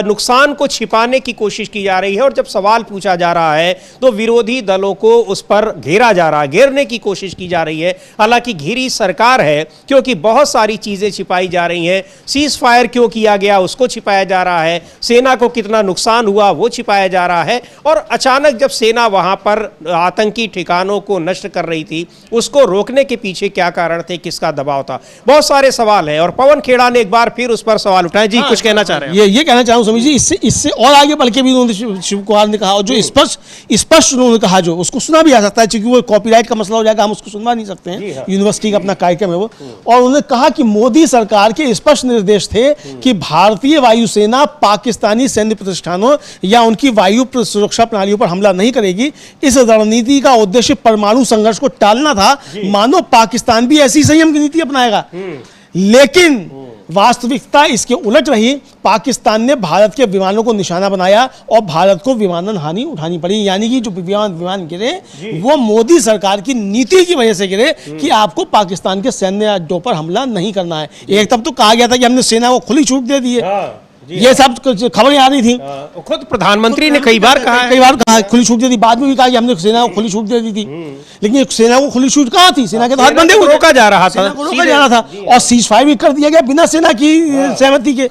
नुकसान को छिपाने की कोशिश की जा रही है। और जब सवाल पूछा जा रहा है तो विरोधी दलों को उस पर घेरा जा रहा है, घेरने की कोशिश की जा रही है। हालांकि घिरी सरकार है क्योंकि बहुत सारी चीजें छिपाई जा रही हैं। सीज फायर क्यों किया गया उसको छिपाया जा रहा है, सेना को कितना नुकसान हुआ वो छिपाया जा रहा है। और अचानक जब सेना वहां पर आतंकी ठिकानों को नष्ट कर रही थी, उसको रोकने के पीछे क्या कारण थे, किसका दबाव था, बहुत सारे सवाल हैं। और पवन खेड़ा ने एक बार फिर उस पर सवाल उठाए। जी कुछ कहना चाह रहे हैं? ये कहना चाहूँ समीर जी, इससे और आगे बढ़ के भी उन्होंने शिव कुमार ने कहा, और जो स्पष्ट उन्होंने कहा, जो उसको सुना भी आ सकता है क्योंकि वो कॉपीराइट का मसला हो जाएगा, हम उसको सुनवा नहीं सकते हैं, यूनिवर्सिटी का अपना कार्यक्रम है वो। और उन्होंने कहा कि मोदी सरकार के स्पष्ट निर्देश थे कि भारतीय वायुसेना पाकिस्तानी सैन्य प्रतिष्ठानों या उनकी वायु सुरक्षा प्रणालियों पर हमला नहीं करेगी। इस रणनीति का उद्देश्य परमाणु संघर्ष को टालना था। मानो पाकिस्तान भी ऐसी संयम की नीति अपनाएगा, लेकिन वास्तविकता इसके उलट रही। पाकिस्तान ने भारत के विमानों को निशाना बनाया और भारत को विमानन हानि उठानी पड़ी। यानी कि जो विमान गिरे वो मोदी सरकार की नीति की वजह से गिरे कि आपको पाकिस्तान के सैन्य अड्डों पर हमला नहीं करना है। एक तब तो कहा गया था कि हमने सेना को खुली छूट दे दी है, ये सब खबरें आ रही थी। खुद प्रधानमंत्री ने कई बार कहा खुली छूट दे दी, बाद में भी कहा कि हमने सेना को खुली छूट दे दी थी। लेकिन सेना को खुली छूट कहाँ थी? सेना के तो हाथ बंधे हुए, रोका जा रहा था, रोका जा रहा था और सीज फायर भी कर दिया गया बिना सेना की सहमति के,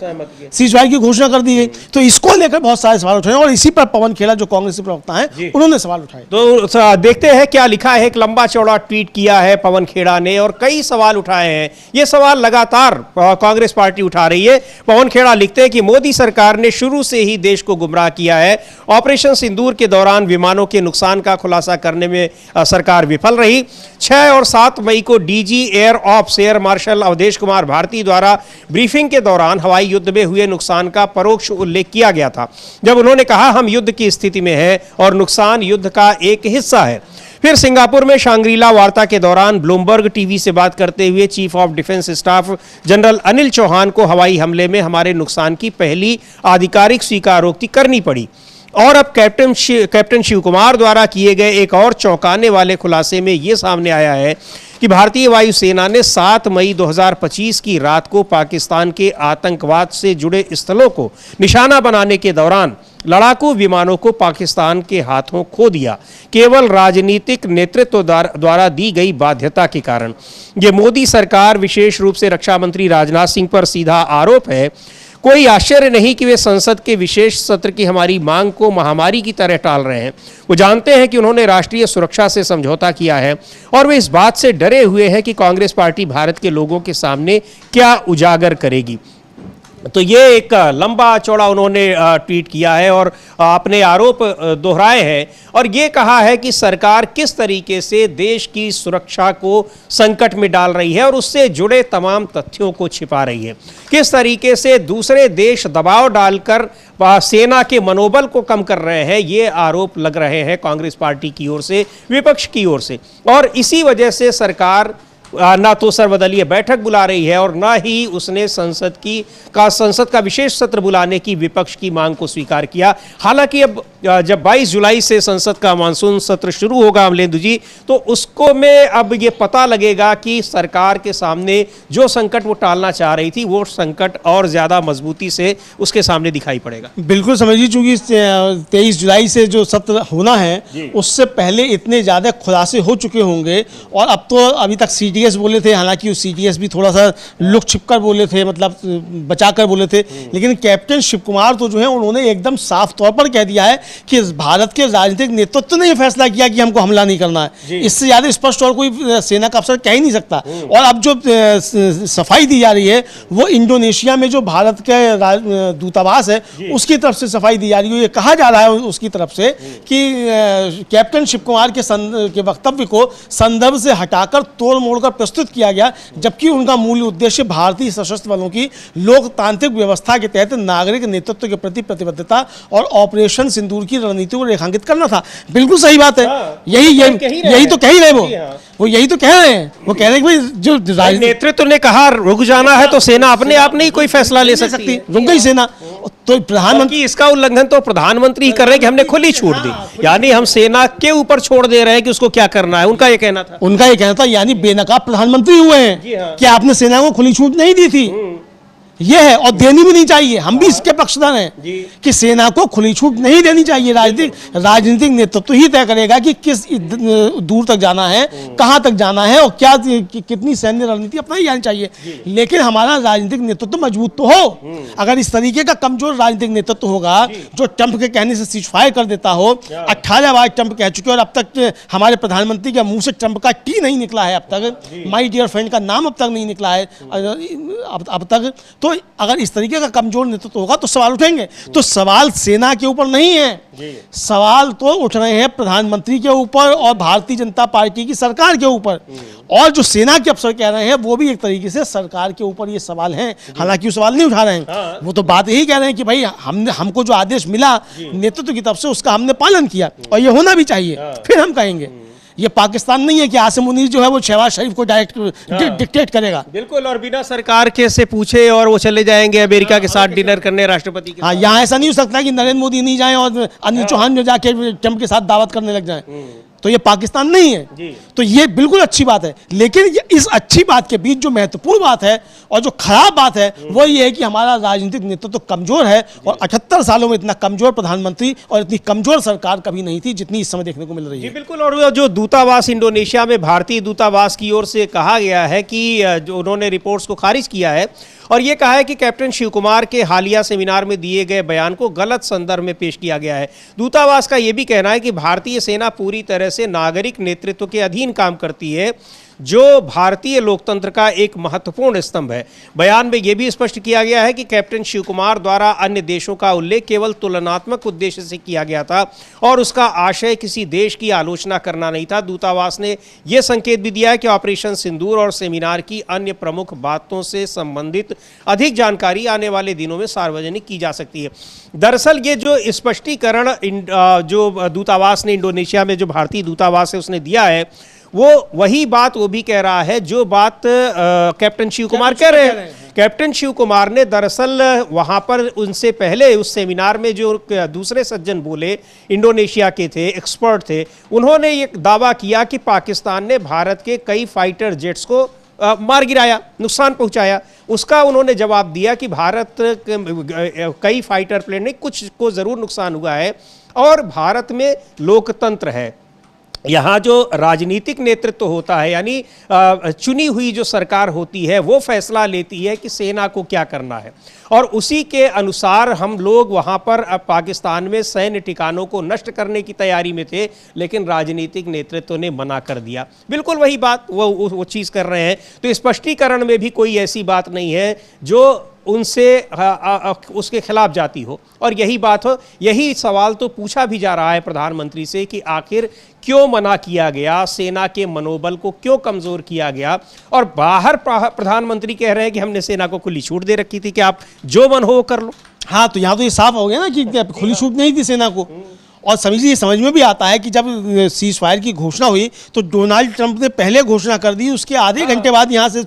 सीज फायर की घोषणा कर दी गई। तो इसको लेकर बहुत सारे सवाल उठाए और इसी पर पवन खेड़ा जो कांग्रेस के प्रवक्ता हैं उन्होंने सवाल उठाए। तो देखते हैं क्या लिखा है। एक लंबा चौड़ा ट्वीट किया है पवन खेड़ा ने और कई सवाल उठाए हैं। ये सवाल लगातार कांग्रेस पार्टी उठा रही है। पवन खेड़ा लिखते हैं कि मोदी सरकार ने शुरू से ही देश को गुमराह किया है। ऑपरेशन सिंदूर के दौरान विमानों के नुकसान का खुलासा करने में सरकार विफल रही। 6 और 7 मई को DG air ops air marshal Avdhesh Kumar Bharti द्वारा ब्रीफिंग के दौरान हवाई युद्ध में हुए नुकसान का परोक्ष उल्लेख किया गया था, जब उन्होंने कहा हम युद्ध की स्थिति में हैं और नुकसान युद्ध का एक हिस्सा है। फिर सिंगापुर में शांग्रीला वार्ता के दौरान ब्लूमबर्ग टीवी से बात करते हुए chief of defence staff general Anil Chauhan को हवाई हमले में हमारे नुकसान की पहली आधिकारिक स्वीकारोक्ति करनी पड़ी। और अब कैप्टन शिव कुमार द्वारा किए गए एक और चौंकाने वाले खुलासे में यह सामने आया है कि भारतीय वायुसेना ने 7 मई 2025 की रात को पाकिस्तान के आतंकवाद से जुड़े स्थलों को निशाना बनाने के दौरान लड़ाकू विमानों को पाकिस्तान के हाथों खो दिया, केवल राजनीतिक नेतृत्व द्वारा दी गई बाध्यता के कारण। ये मोदी सरकार, विशेष रूप से रक्षा मंत्री राजनाथ सिंह पर सीधा आरोप है। कोई आश्चर्य नहीं कि वे संसद के विशेष सत्र की हमारी मांग को महामारी की तरह टाल रहे हैं। वो जानते हैं कि उन्होंने राष्ट्रीय सुरक्षा से समझौता किया है और वे इस बात से डरे हुए हैं कि कांग्रेस पार्टी भारत के लोगों के सामने क्या उजागर करेगी। तो ये एक लंबा चौड़ा उन्होंने ट्वीट किया है और अपने आरोप दोहराए हैं और ये कहा है कि सरकार किस तरीके से देश की सुरक्षा को संकट में डाल रही है और उससे जुड़े तमाम तथ्यों को छिपा रही है। किस तरीके से दूसरे देश दबाव डालकर सेना के मनोबल को कम कर रहे हैं, ये आरोप लग रहे हैं कांग्रेस पार्टी की ओर से, विपक्ष की ओर से। और इसी वजह से सरकार ना तो सर्वदलीय बैठक बुला रही है और ना ही उसने संसद का विशेष सत्र बुलाने की विपक्ष की मांग को स्वीकार किया। हालांकि अब जब 22 जुलाई से संसद का मानसून सत्र शुरू होगा अमलेंदु जी, तो उसको में अब ये पता लगेगा कि सरकार के सामने जो संकट वो टालना चाह रही थी वो संकट और ज्यादा मजबूती से उसके सामने दिखाई पड़ेगा। बिल्कुल समझिए, चूंकि 23 जुलाई से जो सत्र होना है उससे पहले इतने ज्यादा खुलासे हो चुके होंगे और अब तो अभी तक सीटीएस बोले थे, हालांकि उस सीटीएस भी थोड़ा सा लुक छिपकर बोले थे, मतलब बचाकर बोले थे, लेकिन कैप्टन शिव कुमार तो जो है उन्होंने एकदम साफ तौर पर कह दिया है कि भारत के राजनीतिक नेतृत्व ने यह फैसला किया कि हमको हमला नहीं करना है। इससे ज्यादा स्पष्ट और कोई सेना का अफसर कह ही नहीं सकता। और अब जो सफाई दी जा रही है वो इंडोनेशिया में जो भारत के दूतावास है उसकी तरफ से सफाई दी जा रही है। ये कहा जा रहा है उसकी तरफ से कि कैप्टन शिव कुमार के वक्तव्य को संदर्भ से हटाकर तोड़ मोड़ कर प्रस्तुत किया गया, जबकि उनका मूल उद्देश्य भारतीय सशस्त्र बलों की लोकतांत्रिक व्यवस्था के तहत नागरिक नेतृत्व के प्रति प्रतिबद्धता और ऑपरेशन सिंदूर की रणनीति को रेखांकित करना था। बिल्कुल सही बात है। यही तो कह ही रहे वो यही तो कह रहे हैं। वो कह रहे हैं कि भाई जो नेतृत्व ने कहा रुक जाना है तो सेना अपने आप नहीं कोई फैसला ले सकती, रुक गई सेना। तो प्रधानमंत्री इसका उल्लंघन तो प्रधानमंत्री ही कर रहे हैं कि हमने खुली छूट दी, यानी हम सेना के ऊपर छोड़ दे रहे हैं कि उसको क्या करना है। उनका ये कहना था यानी बेनकाब प्रधानमंत्री हुए हैं कि आपने सेना को खुली छूट नहीं दी थी। यह है और देनी भी नहीं चाहिए। हम भी इसके पक्षधर हैं कि सेना को खुली छूट नहीं देनी चाहिए। राजनीतिक नेतृत्व ही तय करेगा कि किस दूर तक जाना है, कहां तक जाना है और क्या कितनी सैन्य रणनीति अपनाई जानी चाहिए। लेकिन हमारा राजनीतिक नेतृत्व मजबूत तो हो। अगर इस तरीके का कमजोर राजनीतिक नेतृत्व होगा जो ट्रंप के कहने से सीज फायर कर देता हो, 18 बार ट्रंप कह चुके और अब तक हमारे प्रधानमंत्री के मुंह से ट्रंप का टी नहीं निकला है, अब तक माई डियर फ्रेंड का नाम अब तक नहीं निकला है अब तक। तो अगर इस तरीके का कमजोर नेतृत्व होगा तो सवाल उठेंगे। तो सवाल सेना के ऊपर नहीं है, सवाल तो उठ रहे हैं प्रधानमंत्री के ऊपर और भारतीय जनता पार्टी की सरकार के ऊपर। और जो सेना के अफसर कह रहे हैं वो भी एक तरीके से सरकार के ऊपर ये सवाल हैं। हालांकि वो सवाल नहीं उठा रहे हैं, वो तो बात यही कह रहे हैं कि भाई हमको जो आदेश मिला नेतृत्व की तरफ से उसका हमने पालन किया और ये होना भी चाहिए, फिर हम कहेंगे। ये पाकिस्तान नहीं है कि आसिम मुनीर जो है वो शहबाज शरीफ को डायरेक्ट डिक्टेट करेगा। बिल्कुल, और बिना सरकार के से पूछे और वो चले जाएंगे अमेरिका के साथ डिनर करने राष्ट्रपति के हाँ, साथ। यहाँ ऐसा नहीं हो सकता कि नरेंद्र मोदी नहीं जाए और अनिल चौहान जो जाके ट्रंप के साथ दावत करने लग जाए। तो ये पाकिस्तान नहीं है। तो ये बिल्कुल अच्छी बात है, लेकिन ये इस अच्छी बात के बीच जो महत्वपूर्ण बात है और जो खराब बात है वो ये है कि हमारा राजनीतिक नेतृत्व तो कमजोर है, और 78 सालों में इतना कमजोर प्रधानमंत्री और इतनी कमजोर सरकार कभी नहीं थी जितनी इस समय देखने को मिल रही जी है। बिल्कुल, और वो जो दूतावास इंडोनेशिया में, भारतीय दूतावास की ओर से कहा गया है कि जो उन्होंने रिपोर्ट्स को खारिज किया है और ये कहा है कि कैप्टन शिव कुमार के हालिया सेमिनार में दिए गए बयान को गलत संदर्भ में पेश किया गया है। दूतावास का ये भी कहना है कि भारतीय सेना पूरी तरह से नागरिक नेतृत्व के अधीन काम करती है, जो भारतीय लोकतंत्र का एक महत्वपूर्ण स्तंभ है। बयान में यह भी स्पष्ट किया गया है कि कैप्टन शिव कुमार द्वारा अन्य देशों का उल्लेख केवल तुलनात्मक उद्देश्य से किया गया था और उसका आशय किसी देश की आलोचना करना नहीं था। दूतावास ने यह संकेत भी दिया है कि ऑपरेशन सिंदूर और सेमिनार की अन्य प्रमुख बातों से संबंधित अधिक जानकारी आने वाले दिनों में सार्वजनिक की जा सकती है। दरअसल ये जो स्पष्टीकरण जो दूतावास ने, इंडोनेशिया में जो भारतीय दूतावास है उसने दिया है, वो वही बात वो भी कह रहा है जो बात कैप्टन शिव कुमार कह रहे हैं। कैप्टन शिव कुमार ने दरअसल वहां पर उनसे पहले उस सेमिनार में जो दूसरे सज्जन बोले, इंडोनेशिया के थे, एक्सपर्ट थे, उन्होंने ये दावा किया कि पाकिस्तान ने भारत के कई फाइटर जेट्स को मार गिराया, नुकसान पहुंचाया। उसका उन्होंने जवाब दिया कि भारत कई फाइटर प्लेन नहीं, कुछ को जरूर नुकसान हुआ है और भारत में लोकतंत्र है। यहाँ जो राजनीतिक नेतृत्व होता है, यानी चुनी हुई जो सरकार होती है, वो फैसला लेती है कि सेना को क्या करना है और उसी के अनुसार हम लोग वहाँ पर पाकिस्तान में सैन्य ठिकानों को नष्ट करने की तैयारी में थे, लेकिन राजनीतिक नेतृत्व ने मना कर दिया। बिल्कुल वही बात वो चीज़ कर रहे हैं। तो स्पष्टीकरण में भी कोई ऐसी बात नहीं है जो उनसे उसके खिलाफ जाती हो, और यही बात हो, यही सवाल तो पूछा भी जा रहा है प्रधानमंत्री से कि आखिर क्यों मना किया गया, सेना के मनोबल को क्यों कमजोर किया गया। और बाहर प्रधानमंत्री कह रहे हैं कि हमने सेना को खुली छूट दे रखी थी कि आप जो मन हो वो कर लो। हाँ, तो यहाँ तो ये साफ हो गया ना कि खुली छूट नहीं थी सेना को। और समझ में भी आता है कि जब सीज फायर की घोषणा हुई तो डोनाल्ड ट्रंप ने पहले घोषणा कर दी, उसके आधे घंटे बाद यहाँ से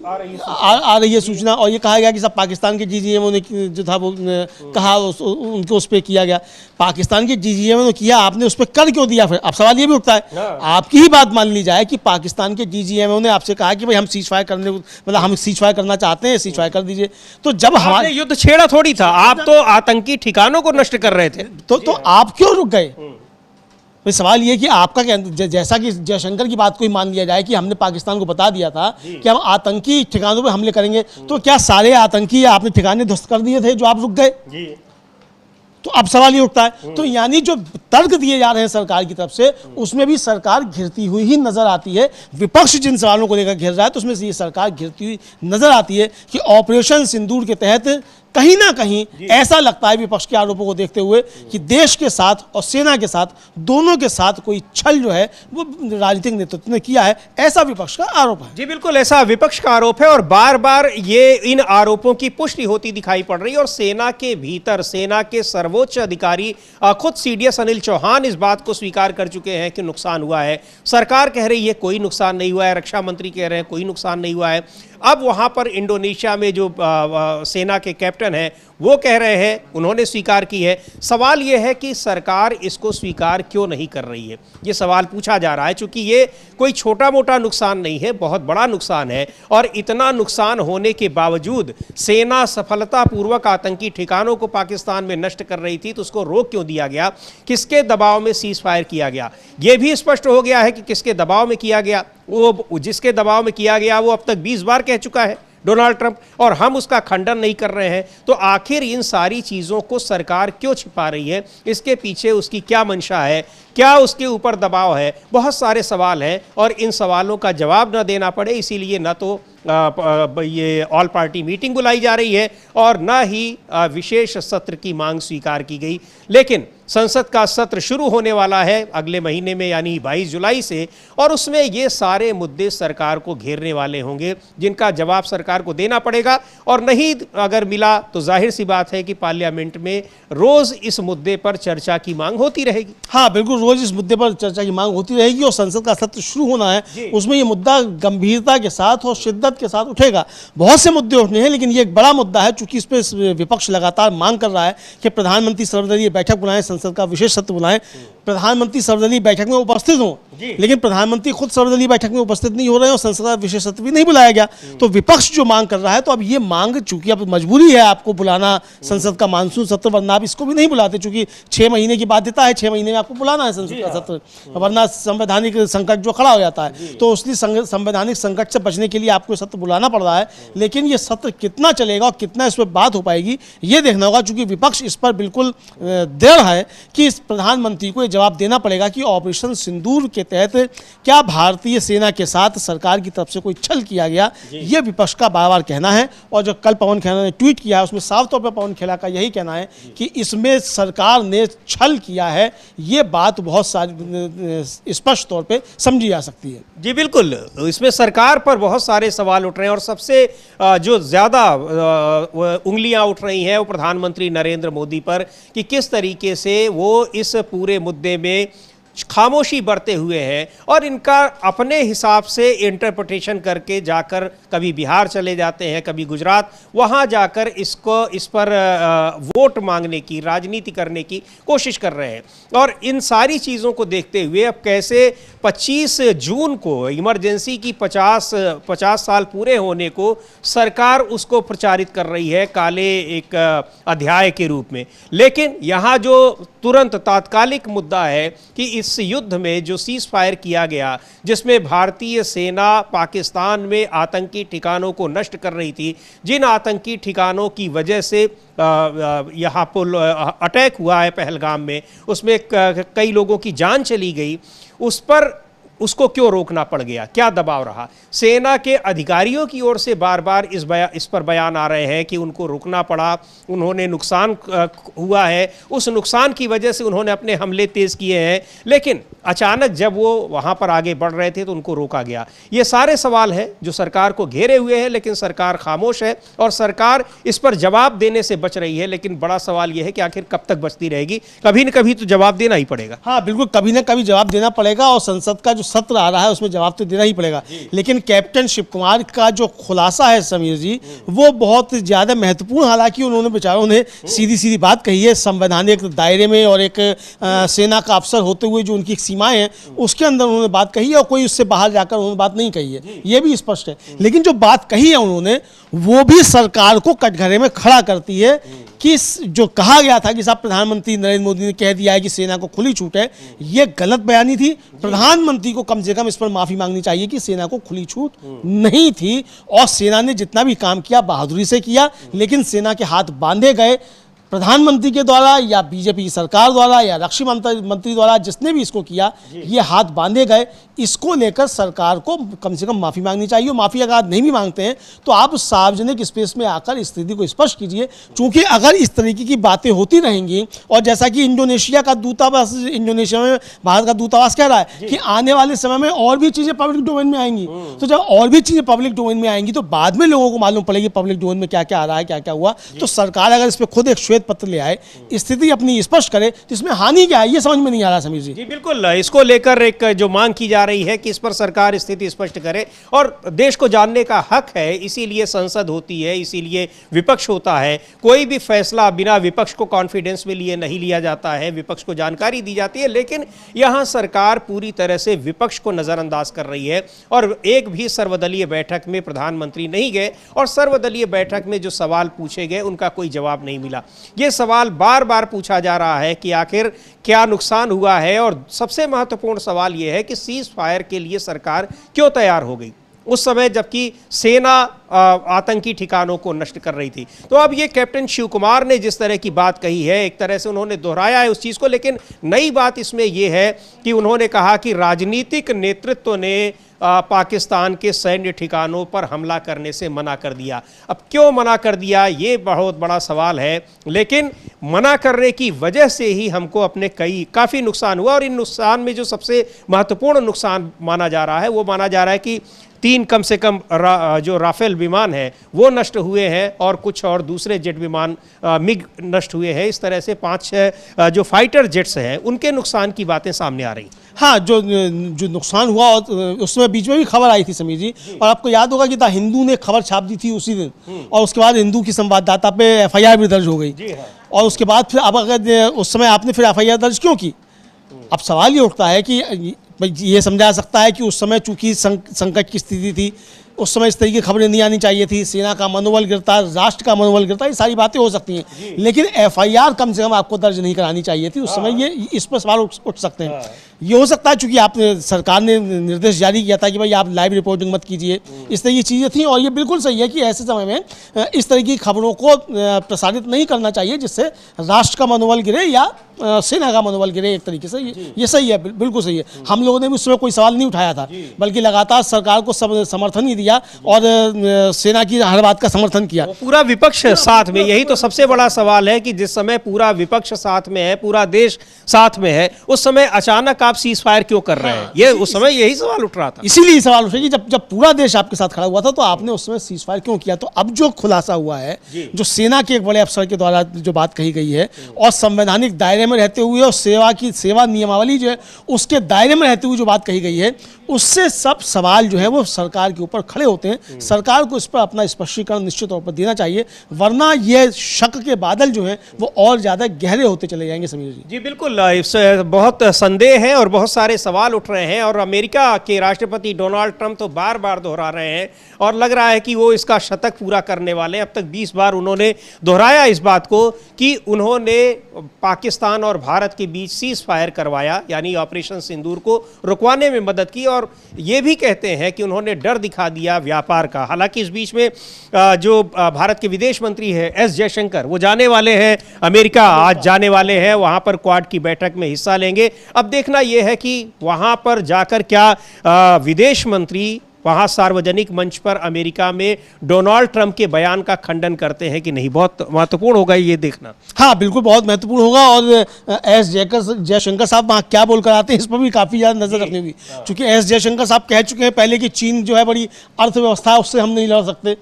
आ रही है सूचना, और ये कहा गया कि सब पाकिस्तान के जीजीएमओ ने जो था वो कहा उनको उस पर किया गया। पाकिस्तान के जीजीएमओ ने किया, आपने उस पर कर क्यों दिया? फिर अब सवाल ये भी उठता है, आपकी ही बात मान ली जाए कि पाकिस्तान के जीजीएमओ ने आपसे कहा कि भाई हम सीज फायर करने, मतलब हम सीज फायर करना चाहते हैं, सीज फायर कर दीजिए। तो जब हमारे युद्ध छेड़ा थोड़ी था, आप तो आतंकी ठिकानों को नष्ट कर रहे थे। तो आप क्यों रुक गए? तो सवाल ये कि आपका क्या, जैसा कि जयशंकर की बात को ही मान लिया जाए कि हमने पाकिस्तान को बता दिया था कि हम आतंकी ठिकानों पे हमले करेंगे, तो क्या सारे आतंकी आपने ठिकाने ध्वस्त कर दिए थे जो आप रुक गए? तो अब सवाल ये उठता है, तो यानी जो तर्क दिए जा रहे हैं सरकार की तरफ से, उसमें भी सरकार घिरती हुई ही नजर आती है। विपक्ष जिन सवालों को लेकर घिर रहा है तो उसमें से ये सरकार घिरती हुई नजर आती है कि ऑपरेशन सिंदूर के तहत कहीं ना कहीं ऐसा लगता है विपक्ष के आरोपों को देखते हुए कि देश के साथ और सेना के साथ, दोनों के साथ कोई छल जो है वो राजनीतिक नेतृत्व ने किया है, ऐसा विपक्ष का आरोप है। जी बिल्कुल, ऐसा विपक्ष का आरोप है और बार बार ये इन आरोपों की पुष्टि होती दिखाई पड़ रही है। और सेना के भीतर सेना के सर्वोच्च अधिकारी खुद सीडीएस अनिल चौहान इस बात को स्वीकार कर चुके हैं कि नुकसान हुआ है। सरकार कह रही है कोई नुकसान नहीं हुआ है, रक्षा मंत्री कह रहे हैं कोई नुकसान नहीं हुआ है। अब वहां पर इंडोनेशिया में जो सेना के कैप्टन हैं वो कह रहे हैं, उन्होंने स्वीकार की है। सवाल ये है कि सरकार इसको स्वीकार क्यों नहीं कर रही है, ये सवाल पूछा जा रहा है। चूंकि ये कोई छोटा मोटा नुकसान नहीं है, बहुत बड़ा नुकसान है, और इतना नुकसान होने के बावजूद सेना सफलतापूर्वक आतंकी ठिकानों को पाकिस्तान में नष्ट कर रही थी, तो उसको रोक क्यों दिया गया? किसके दबाव में सीज फायर किया गया? ये भी स्पष्ट हो गया है कि किसके दबाव में किया गया। वो जिसके दबाव में किया गया वो अब तक 20 बार कह चुका है डोनाल्ड ट्रंप, और हम उसका खंडन नहीं कर रहे हैं। तो आखिर इन सारी चीज़ों को सरकार क्यों छिपा रही है? इसके पीछे उसकी क्या मंशा है? क्या उसके ऊपर दबाव है? बहुत सारे सवाल हैं और इन सवालों का जवाब न देना पड़े, इसीलिए न तो ये ऑल पार्टी मीटिंग बुलाई जा रही है और न ही विशेष सत्र की मांग स्वीकार की गई। लेकिन संसद का सत्र शुरू होने वाला है अगले महीने में यानी 22 जुलाई से, और उसमें ये सारे मुद्दे सरकार को घेरने वाले होंगे जिनका जवाब सरकार को देना पड़ेगा। और नहीं अगर मिला तो जाहिर सी बात है कि पार्लियामेंट में रोज इस मुद्दे पर चर्चा की मांग होती रहेगी। हाँ बिल्कुल, रोज इस मुद्दे पर चर्चा की मांग होती रहेगी और संसद का सत्र शुरू होना है, उसमें ये मुद्दा गंभीरता के साथ और शिद्दत के साथ उठेगा। बहुत से मुद्दे उठने हैं, लेकिन ये एक बड़ा मुद्दा है चूंकि इस पर विपक्ष लगातार मांग कर रहा है कि प्रधानमंत्री सर्वदलीय बैठक बुलाएं, संसद का विशेष सत्र बुलाएं, प्रधानमंत्री सर्वदलीय बैठक में उपस्थित हों। लेकिन प्रधानमंत्री खुद सर्वदलीय बैठक में उपस्थित नहीं हो रहे हैं और संसद का विशेष सत्र भी नहीं बुलाया गया। तो विपक्ष जो मांग कर रहा है, तो अब ये मांग चूंकि अब मजबूरी है आपको बुलाना संसद का मानसून सत्र, वरना आप इसको भी नहीं बुलाते चूंकि 6 महीने की बाध्यता है, 6 महीने में आपको बुलाना है संसद का सत्र, वरना संवैधानिक संकट जो खड़ा हो जाता है। तो उसलिए संवैधानिक संकट से बचने के लिए आपको सत्र बुलाना पड़ रहा है। लेकिन ये सत्र कितना चलेगा और कितना इस पर बात हो पाएगी ये देखना होगा, चूंकि विपक्ष इस पर बिल्कुल दृढ़ है कि इस प्रधानमंत्री को जवाब देना पड़ेगा कि ऑपरेशन सिंदूर के तहत क्या भारतीय सेना के साथ सरकार की तरफ से कोई छल किया गया, यह विपक्ष का बार बार कहना है। और जो कल पवन खेड़ा ने ट्वीट किया है उसमें साफ तौर पर पवन खेड़ा का यही कहना है कि इसमें सरकार ने छल किया है। ये बात बहुत सारी स्पष्ट तौर पे समझी जा सकती है। जी बिल्कुल, इसमें सरकार पर बहुत सारे सवाल उठ रहे हैं और सबसे जो ज़्यादा उंगलियां उठ रही हैं वो प्रधानमंत्री नरेंद्र मोदी पर कि किस तरीके से वो इस पूरे मुद्दे में खामोशी बरते हुए हैं और इनका अपने हिसाब से इंटरप्रिटेशन करके जाकर कभी बिहार चले जाते हैं, कभी गुजरात, वहाँ जाकर इस पर वोट मांगने की, राजनीति करने की कोशिश कर रहे हैं। और इन सारी चीज़ों को देखते हुए अब कैसे 25 जून को इमरजेंसी की 50 साल पूरे होने को सरकार उसको प्रचारित कर रही है काले एक अध्याय के रूप में। लेकिन यहाँ जो तुरंत तात्कालिक मुद्दा है कि इस युद्ध में जो सीज फायर किया गया, जिसमें भारतीय सेना पाकिस्तान में आतंकी ठिकानों को नष्ट कर रही थी, जिन आतंकी ठिकानों की वजह से यहाँ पर अटैक हुआ है पहलगाम में, उसमें कई लोगों की जान चली गई, उस पर उसको क्यों रोकना पड़ गया, क्या दबाव रहा? सेना के अधिकारियों की ओर से बार बार इस पर बयान आ रहे हैं कि उनको रोकना पड़ा, उन्होंने नुकसान हुआ है, उस नुकसान की वजह से उन्होंने अपने हमले तेज किए हैं, लेकिन अचानक जब वो वहाँ पर आगे बढ़ रहे थे तो उनको रोका गया। ये सारे सवाल हैं जो सरकार को घेरे हुए हैं, लेकिन सरकार खामोश है और सरकार इस पर जवाब देने से बच रही है। लेकिन बड़ा सवाल यह है कि आखिर कब तक बचती रहेगी? कभी न कभी तो जवाब देना ही पड़ेगा। हाँ बिल्कुल, कभी ना कभी जवाब देना पड़ेगा और संसद का जो सत्र आ रहा है उसमें जवाब तो देना ही पड़ेगा। लेकिन कैप्टन शिव कुमार का जो खुलासा है समीर जी, वो बहुत ज्यादा महत्वपूर्ण, हालांकि उन्होंने बेचारों ने सीधी सीधी बात कही है, संवैधानिक दायरे में और एक सेना का अफसर होते हुए जो उनकी सीमाएं हैं उसके अंदर उन्होंने बात कही है और कोई उससे बाहर जाकर उन्होंने बात नहीं कही है, ये भी स्पष्ट है। लेकिन जो बात कही है उन्होंने वो भी सरकार को कटघरे में खड़ा करती है कि जो कहा गया था कि साहब प्रधानमंत्री नरेंद्र मोदी ने कह दिया है कि सेना को खुली छूट है, ये गलत बयानी थी। प्रधानमंत्री को कम से कम इस पर माफी मांगनी चाहिए कि सेना को खुली छूट नहीं थी और सेना ने जितना भी काम किया बहादुरी से किया, लेकिन सेना के हाथ बांधे गए प्रधानमंत्री के द्वारा या बीजेपी की सरकार द्वारा या रक्षा मंत्री द्वारा, जिसने भी इसको किया, ये हाथ बांधे गए। इसको लेकर सरकार को कम से कम माफी मांगनी चाहिए। माफी अगर आप नहीं भी मांगते हैं तो आप सार्वजनिक स्पेस में आकर स्थिति को स्पष्ट कीजिए, क्योंकि अगर इस तरीके की बातें होती रहेंगी और जैसा कि इंडोनेशिया का दूतावास, इंडोनेशिया में भारत का दूतावास कह रहा है कि आने वाले समय में और भी चीजें पब्लिक डोमेन में आएंगी, तो जब और भी चीजें पब्लिक डोमेन में आएंगी तो बाद में लोगों को मालूम पड़ेगी पब्लिक डोमेन में क्या क्या आ रहा है, क्या क्या हुआ। तो सरकार अगर इस पर खुद एक पत्र ले आए, स्थिति अपनी स्पष्ट करे, तो इसमें हानि क्या है ये समझ में नहीं आ रहा समीर जी। जी बिल्कुल, इसको लेकर एक जो मांग की जा रही है कि इस पर सरकार स्थिति स्पष्ट करे और देश को जानने का हक है, इसीलिए संसद होती है, इसीलिए विपक्ष होता है। कोई भी फैसला बिना विपक्ष को कॉन्फिडेंस में लिए नहीं लिया जाता है, विपक्ष को जानकारी दी जाती है। लेकिन यहां सरकार पूरी तरह से विपक्ष को नजरअंदाज कर रही है और एक भी सर्वदलीय बैठक में प्रधानमंत्री नहीं गए और सर्वदलीय बैठक में जो सवाल पूछे गए उनका कोई जवाब नहीं मिला। ये सवाल बार बार पूछा जा रहा है कि आखिर क्या नुकसान हुआ है और सबसे महत्वपूर्ण सवाल यह है कि सीज फायर के लिए सरकार क्यों तैयार हो गई उस समय जबकि सेना आतंकी ठिकानों को नष्ट कर रही थी। तो अब ये कैप्टन शिव कुमार ने जिस तरह की बात कही है, एक तरह से उन्होंने दोहराया है उस चीज़ को, लेकिन नई बात इसमें यह है कि उन्होंने कहा कि राजनीतिक नेतृत्व ने पाकिस्तान के सैन्य ठिकानों पर हमला करने से मना कर दिया। अब क्यों मना कर दिया, ये बहुत बड़ा सवाल है, लेकिन मना करने की वजह से ही हमको अपने काफ़ी नुकसान हुआ। और इन नुकसान में जो सबसे महत्वपूर्ण नुकसान माना जा रहा है वो माना जा रहा है कि 3 कम से कम जो राफेल विमान है वो नष्ट हुए हैं और कुछ और दूसरे जेट विमान मिग नष्ट हुए हैं। इस तरह से 5-6 जो फाइटर जेट्स हैं उनके नुकसान की बातें सामने आ रही। हाँ, जो नुकसान हुआ और उसमें बीच में भी खबर आई थी समीर जी, और आपको याद होगा कि द हिंदू ने खबर छाप दी थी उसी दिन, और उसके बाद हिंदू की संवाददाता पे FIR भी दर्ज हो गई। और उसके बाद फिर अब अगर उस समय आपने फिर FIR दर्ज क्यों की? अब सवाल ये उठता है कि ये समझा जा सकता है कि उस समय चूंकि संकट की स्थिति थी, उस समय इस तरह की खबरें नहीं आनी चाहिए थी, सेना का मनोबल गिरता, राष्ट्र का मनोबल गिरता, ये सारी बातें हो सकती हैं, लेकिन FIR कम से कम आपको दर्ज नहीं करानी चाहिए थी उस समय। ये इस पर सवाल उठ सकते हैं। ये हो सकता है चूंकि आपने सरकार ने निर्देश जारी किया था कि भाई आप लाइव रिपोर्टिंग मत कीजिए, इस तरह की चीज़ें थी। और ये बिल्कुल सही है कि ऐसे समय में इस तरह की खबरों को प्रसारित नहीं करना चाहिए जिससे राष्ट्र का मनोबल गिरे या सेना का मनोबल गिरे। एक तरीके से ये सही है, बिल्कुल सही है। हम लोगों ने भी उस समय कोई सवाल नहीं उठाया था, बल्कि लगातार सरकार को समर्थन ही दिया और सेना की हर बात का समर्थन किया। पूरा विपक्ष साथ में, यही तो सबसे बड़ा सवाल है कि जिस समय पूरा विपक्ष साथ में है, पूरा देश साथ में है, उस समय अचानक आप सीज फायर क्यों कर रहे हैं? ये उस समय यही सवाल उठ रहा था। इसीलिए सवाल उठे कि जब पूरा देश आपके साथ खड़ा हुआ था तो आपने उस समय सीज फायर क्यों किया? तो अब जो खुलासा हुआ है, जो सेना के एक बड़े अफसर के द्वारा जो बात कही गई है, और संवैधानिक दायरे में रहते हुए और सेवा नियमावली जो है उसके दायरे में रहते हुए जो बात कही गई है, उससे सब सवाल जो है वो सरकार के ऊपर खड़े होते हैं। सरकार को इस पर अपना स्पष्टीकरण निश्चित तौर पर देना चाहिए, वरना ये शक के बादल जो हैं वो और ज़्यादा गहरे होते चले जाएंगे। समीर जी, जी बिल्कुल, इससे बहुत संदेह है और बहुत सारे सवाल उठ रहे हैं। और अमेरिका के राष्ट्रपति डोनाल्ड ट्रंप तो बार बार दोहरा रहे हैं और लग रहा है कि वो इसका शतक पूरा करने वाले हैं। अब तक 20 बार उन्होंने दोहराया इस बात को कि उन्होंने पाकिस्तान और भारत के बीच सीज फायर करवाया, यानी ऑपरेशन सिंदूर को रुकवाने में मदद की। और ये भी कहते हैं कि उन्होंने डर दिखा दिया व्यापार का। हालांकि इस बीच में जो भारत के विदेश मंत्री है S जयशंकर, वो जाने वाले हैं अमेरिका, आज जाने वाले हैं, वहां पर क्वाड की बैठक में हिस्सा लेंगे। अब देखना यह है कि वहां पर जाकर क्या विदेश मंत्री वहां सार्वजनिक मंच पर अमेरिका में डोनाल्ड ट्रंप के बयान का खंडन करते हैं कि नहीं। बहुत महत्वपूर्ण होगा ये देखना। हाँ बिल्कुल, बहुत महत्वपूर्ण होगा। और S जयशंकर साहब वहाँ क्या बोलकर आते हैं इस पर भी काफ़ी ज़्यादा नजर रखनी होगी, क्योंकि S जयशंकर साहब कह चुके हैं पहले कि चीन जो है बड़ी अर्थव्यवस्था है, उससे हम नहीं लड़ सकते।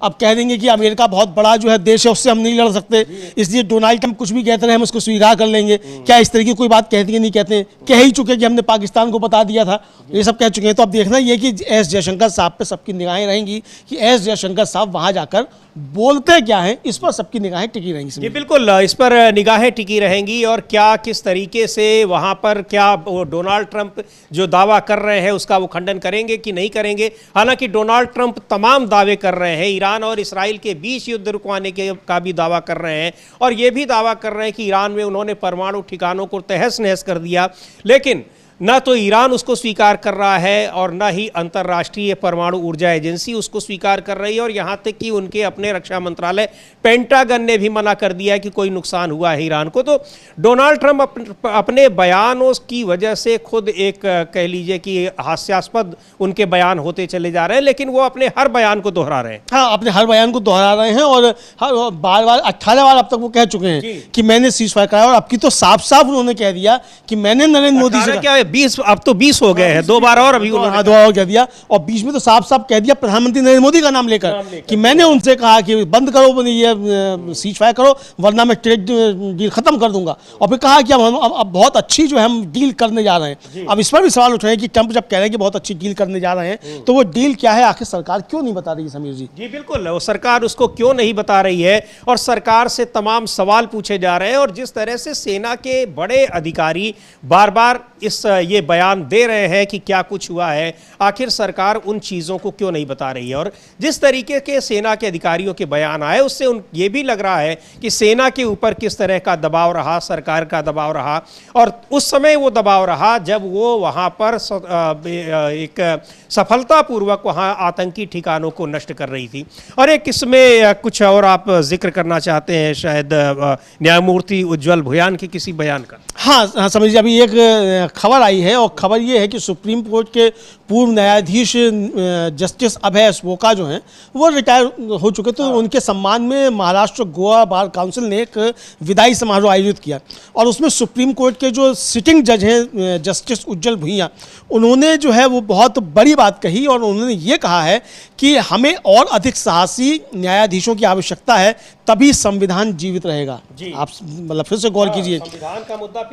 अब कह देंगे कि अमेरिका बहुत बड़ा जो है देश है, उससे हम नहीं लड़ सकते, इसलिए डोनाल्ड ट्रंप कुछ भी कहते रहे हम उसको स्वीकार कर लेंगे। क्या इस तरह की कोई बात कहते हैं नहीं कहते हैं? कह ही चुके कि हमने पाकिस्तान को बता दिया था, ये सब कह चुके हैं। तो अब देखना ये कि S जयशंकर साहब पे सबकी निगाहें रहेंगी कि S जयशंकर साहब वहां जाकर बोलते क्या हैं, इस पर सबकी निगाहें टिकी रहेंगी। जी बिल्कुल, इस पर निगाहें टिकी रहेंगी। और क्या किस तरीके से वहां पर क्या डोनाल्ड ट्रंप जो दावा कर रहे हैं उसका वो खंडन करेंगे कि नहीं करेंगे। हालांकि डोनाल्ड ट्रंप तमाम दावे कर रहे हैं, ईरान और इसराइल के बीच युद्ध रुकवाने का भी दावा कर रहे हैं, और ये भी दावा कर रहे हैं कि ईरान में उन्होंने परमाणु ठिकानों को तहस नहस कर दिया। लेकिन न तो ईरान उसको स्वीकार कर रहा है और न ही अंतर्राष्ट्रीय परमाणु ऊर्जा एजेंसी उसको स्वीकार कर रही है। और यहाँ तक कि उनके अपने रक्षा मंत्रालय पेंटागन ने भी मना कर दिया कि कोई नुकसान हुआ है ईरान को। तो डोनाल्ड ट्रंप अपने बयानों की वजह से खुद एक कह लीजिए कि हास्यास्पद उनके बयान होते चले जा रहे हैं, लेकिन वो अपने हर बयान को दोहरा रहे हैं। हाँ, अपने हर बयान को दोहरा रहे हैं और बार बार 18 बार अब तक वो कह चुके हैं कि मैंने सीज फायर कराया। और अब की तो साफ साफ उन्होंने कह दिया कि मैंने नरेंद्र मोदी से क्या 20, अब तो 20 हो गए हैं, 2 बार और अभी उन्होंने 2 बार कह दिया। और बीच में तो साफ साफ कह दिया प्रधानमंत्री नरेंद्र मोदी का नाम लेकर कि मैंने उनसे कहा कि बंद करो ये सीज फायर करो, वरना मैं ट्रेड डील खत्म कर दूंगा। और फिर कहा कि अब बहुत अच्छी जो है हम डील करने जा रहे हैं। अब इस पर भी सवाल उठ रहे हैं कि ट्रंप जब कह रहे हैं कि बहुत अच्छी डील करने जा रहे हैं, तो वो डील क्या है, आखिर सरकार क्यों नहीं बता रही है? समीर जी, जी बिल्कुल, वो सरकार उसको क्यों नहीं बता रही है और सरकार से तमाम सवाल पूछे जा रहे हैं। और जिस तरह से सेना के बड़े अधिकारी बार बार ये बयान दे रहे हैं कि क्या कुछ हुआ है, आखिर सरकार उन चीज़ों को क्यों नहीं बता रही है। और जिस तरीके के सेना के अधिकारियों के बयान आए, उससे ये भी लग रहा है कि सेना के ऊपर किस तरह का दबाव रहा, सरकार का दबाव रहा। और उस समय वो दबाव रहा जब वो वहाँ पर एक सफलतापूर्वक वहाँ आतंकी ठिकानों को नष्ट कर रही थी। और एक इसमें कुछ और आप जिक्र करना चाहते हैं शायद न्यायमूर्ति उज्ज्वल भुयान के किसी बयान का? हाँ समझिए, अभी एक खबर आई है और खबर ये है कि सुप्रीम कोर्ट के पूर्व न्यायाधीश जस्टिस अभय एसवोका जो हैं वो रिटायर हो चुके, तो उनके सम्मान में महाराष्ट्र गोवा बार काउंसिल ने एक विदाई समारोह आयोजित किया और उसमें सुप्रीम कोर्ट के जो सिटिंग जज हैं जस्टिस उज्जवल भुइयां, उन्होंने जो है वो बहुत बड़ी बात कही और उन्होंने ये कहा है कि हमें और अधिक साहसी न्यायाधीशों की आवश्यकता है, तभी संविधान जीवित रहेगा। आप मतलब फिर से गौर कीजिए,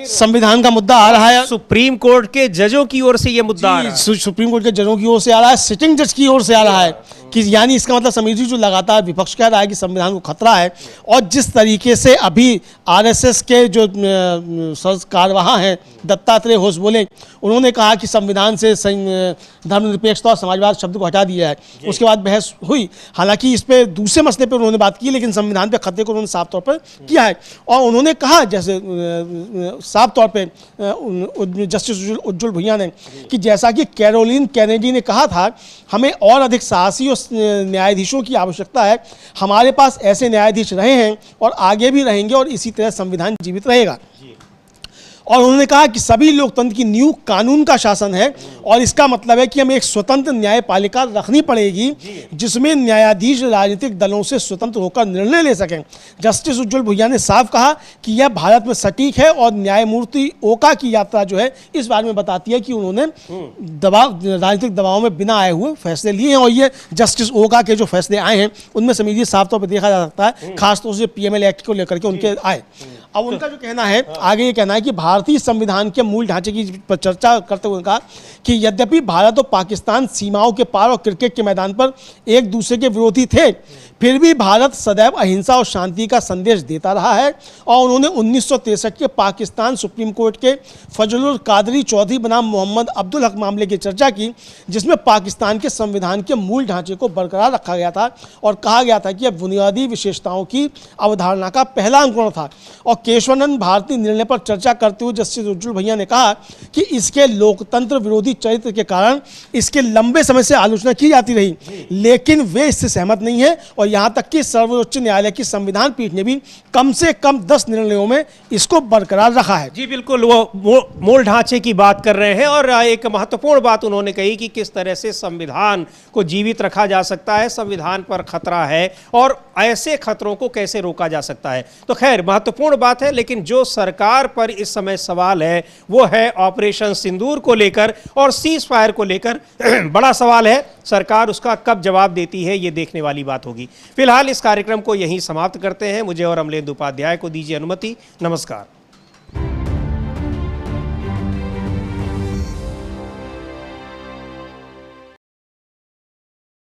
संविधान का मुद्दा आ रहा है, सुप्रीम कोर्ट के जजों की ओर से यह मुद्दा आ रहा है। सुप्रीम कोर्ट के जजों की ओर से आ रहा है, सिटिंग जज की ओर से आ रहा है कि यानी इसका मतलब समीर जी जो लगातार विपक्ष कह रहा है कि संविधान को खतरा है, और जिस तरीके से अभी आरएसएस के जो कार्यवाह हैं दत्तात्रेय होस बोले, उन्होंने कहा कि संविधान से धर्मनिरपेक्षता और समाजवाद शब्द को हटा दिया है, उसके बाद बहस हुई। हालांकि इस पे दूसरे मसले पे उन्होंने बात की, लेकिन संविधान पे खतरे को उन्होंने साफ तौर पर किया है और उन्होंने कहा जैसे साफ तौर पे जस्टिस उज्जवल भुइयां ने कि जैसा कि कैरोलिन कैनेडी ने कहा था, हमें और अधिक साहसी और न्यायाधीशों की आवश्यकता है। हमारे पास ऐसे न्यायाधीश रहे हैं और आगे भी रहेंगे और इसी तरह संविधान जीवित रहेगा। और उन्होंने कहा कि सभी लोकतंत्र की नींव कानून का शासन है और इसका मतलब है कि हमें एक स्वतंत्र न्यायपालिका रखनी पड़ेगी जिसमें न्यायाधीश राजनीतिक दलों से स्वतंत्र होकर निर्णय ले सकें। जस्टिस उज्जवल भुइयां ने साफ कहा कि यह भारत में सटीक है और न्यायमूर्ति ओका की यात्रा जो है इस बारे में बताती है कि उन्होंने राजनीतिक दबाव में बिना आए हुए फैसले लिए हैं और ये जस्टिस ओका के जो फैसले आए हैं उनमें समीर साफ तौर पर देखा जा सकता है, खासतौर से PML एक्ट को लेकर के उनके आए। अब उनका जो कहना है, आगे ये कहना है कि भारतीय संविधान के मूल ढांचे की चर्चा करते हुए कहा कि यद्यपि भारत और पाकिस्तान सीमाओं के पार और क्रिकेट के मैदान पर एक दूसरे के विरोधी थे, फिर भी भारत सदैव अहिंसा और शांति का संदेश देता रहा है। और उन्होंने 1963 के पाकिस्तान सुप्रीम कोर्ट के फजलुल कादरी चौधरी बनाम मोहम्मद अब्दुल हक मामले की चर्चा की, जिसमें पाकिस्तान के संविधान के मूल ढांचे को बरकरार रखा गया था और कहा गया था कि यह बुनियादी विशेषताओं की अवधारणा का पहला अंकुरण था। और केशवानंद भारती निर्णय पर चर्चा करते हुए जस्टिस उज्जवल भुइयां ने कहा कि इसके लोकतंत्र विरोधी चरित्र के कारण इसके लंबे समय से आलोचना की जाती रही, लेकिन वे इससे सहमत नहीं है और यहां तक कि सर्वोच्च न्यायालय की संविधान पीठ ने भी कम से कम 10 निर्णयों में इसको बरकरार रखा है। जी बिल्कुल, वो मूल ढांचे की बात कर रहे हैं और एक महत्वपूर्ण बात उन्होंने कही कि किस तरह से संविधान को जीवित रखा जा सकता है, संविधान पर खतरा है और ऐसे खतरों को कैसे रोका जा सकता है। तो खैर महत्वपूर्ण बात है, लेकिन जो सरकार पर इस समय सवाल है वो है ऑपरेशन सिंदूर को लेकर और सीज फायर को लेकर बड़ा सवाल है। सरकार उसका कब जवाब देती है ये देखने वाली बात होगी। फिलहाल इस कार्यक्रम को यहीं समाप्त करते हैं। मुझे और अमलेंदु उपाध्याय को दीजिए अनुमति। नमस्कार।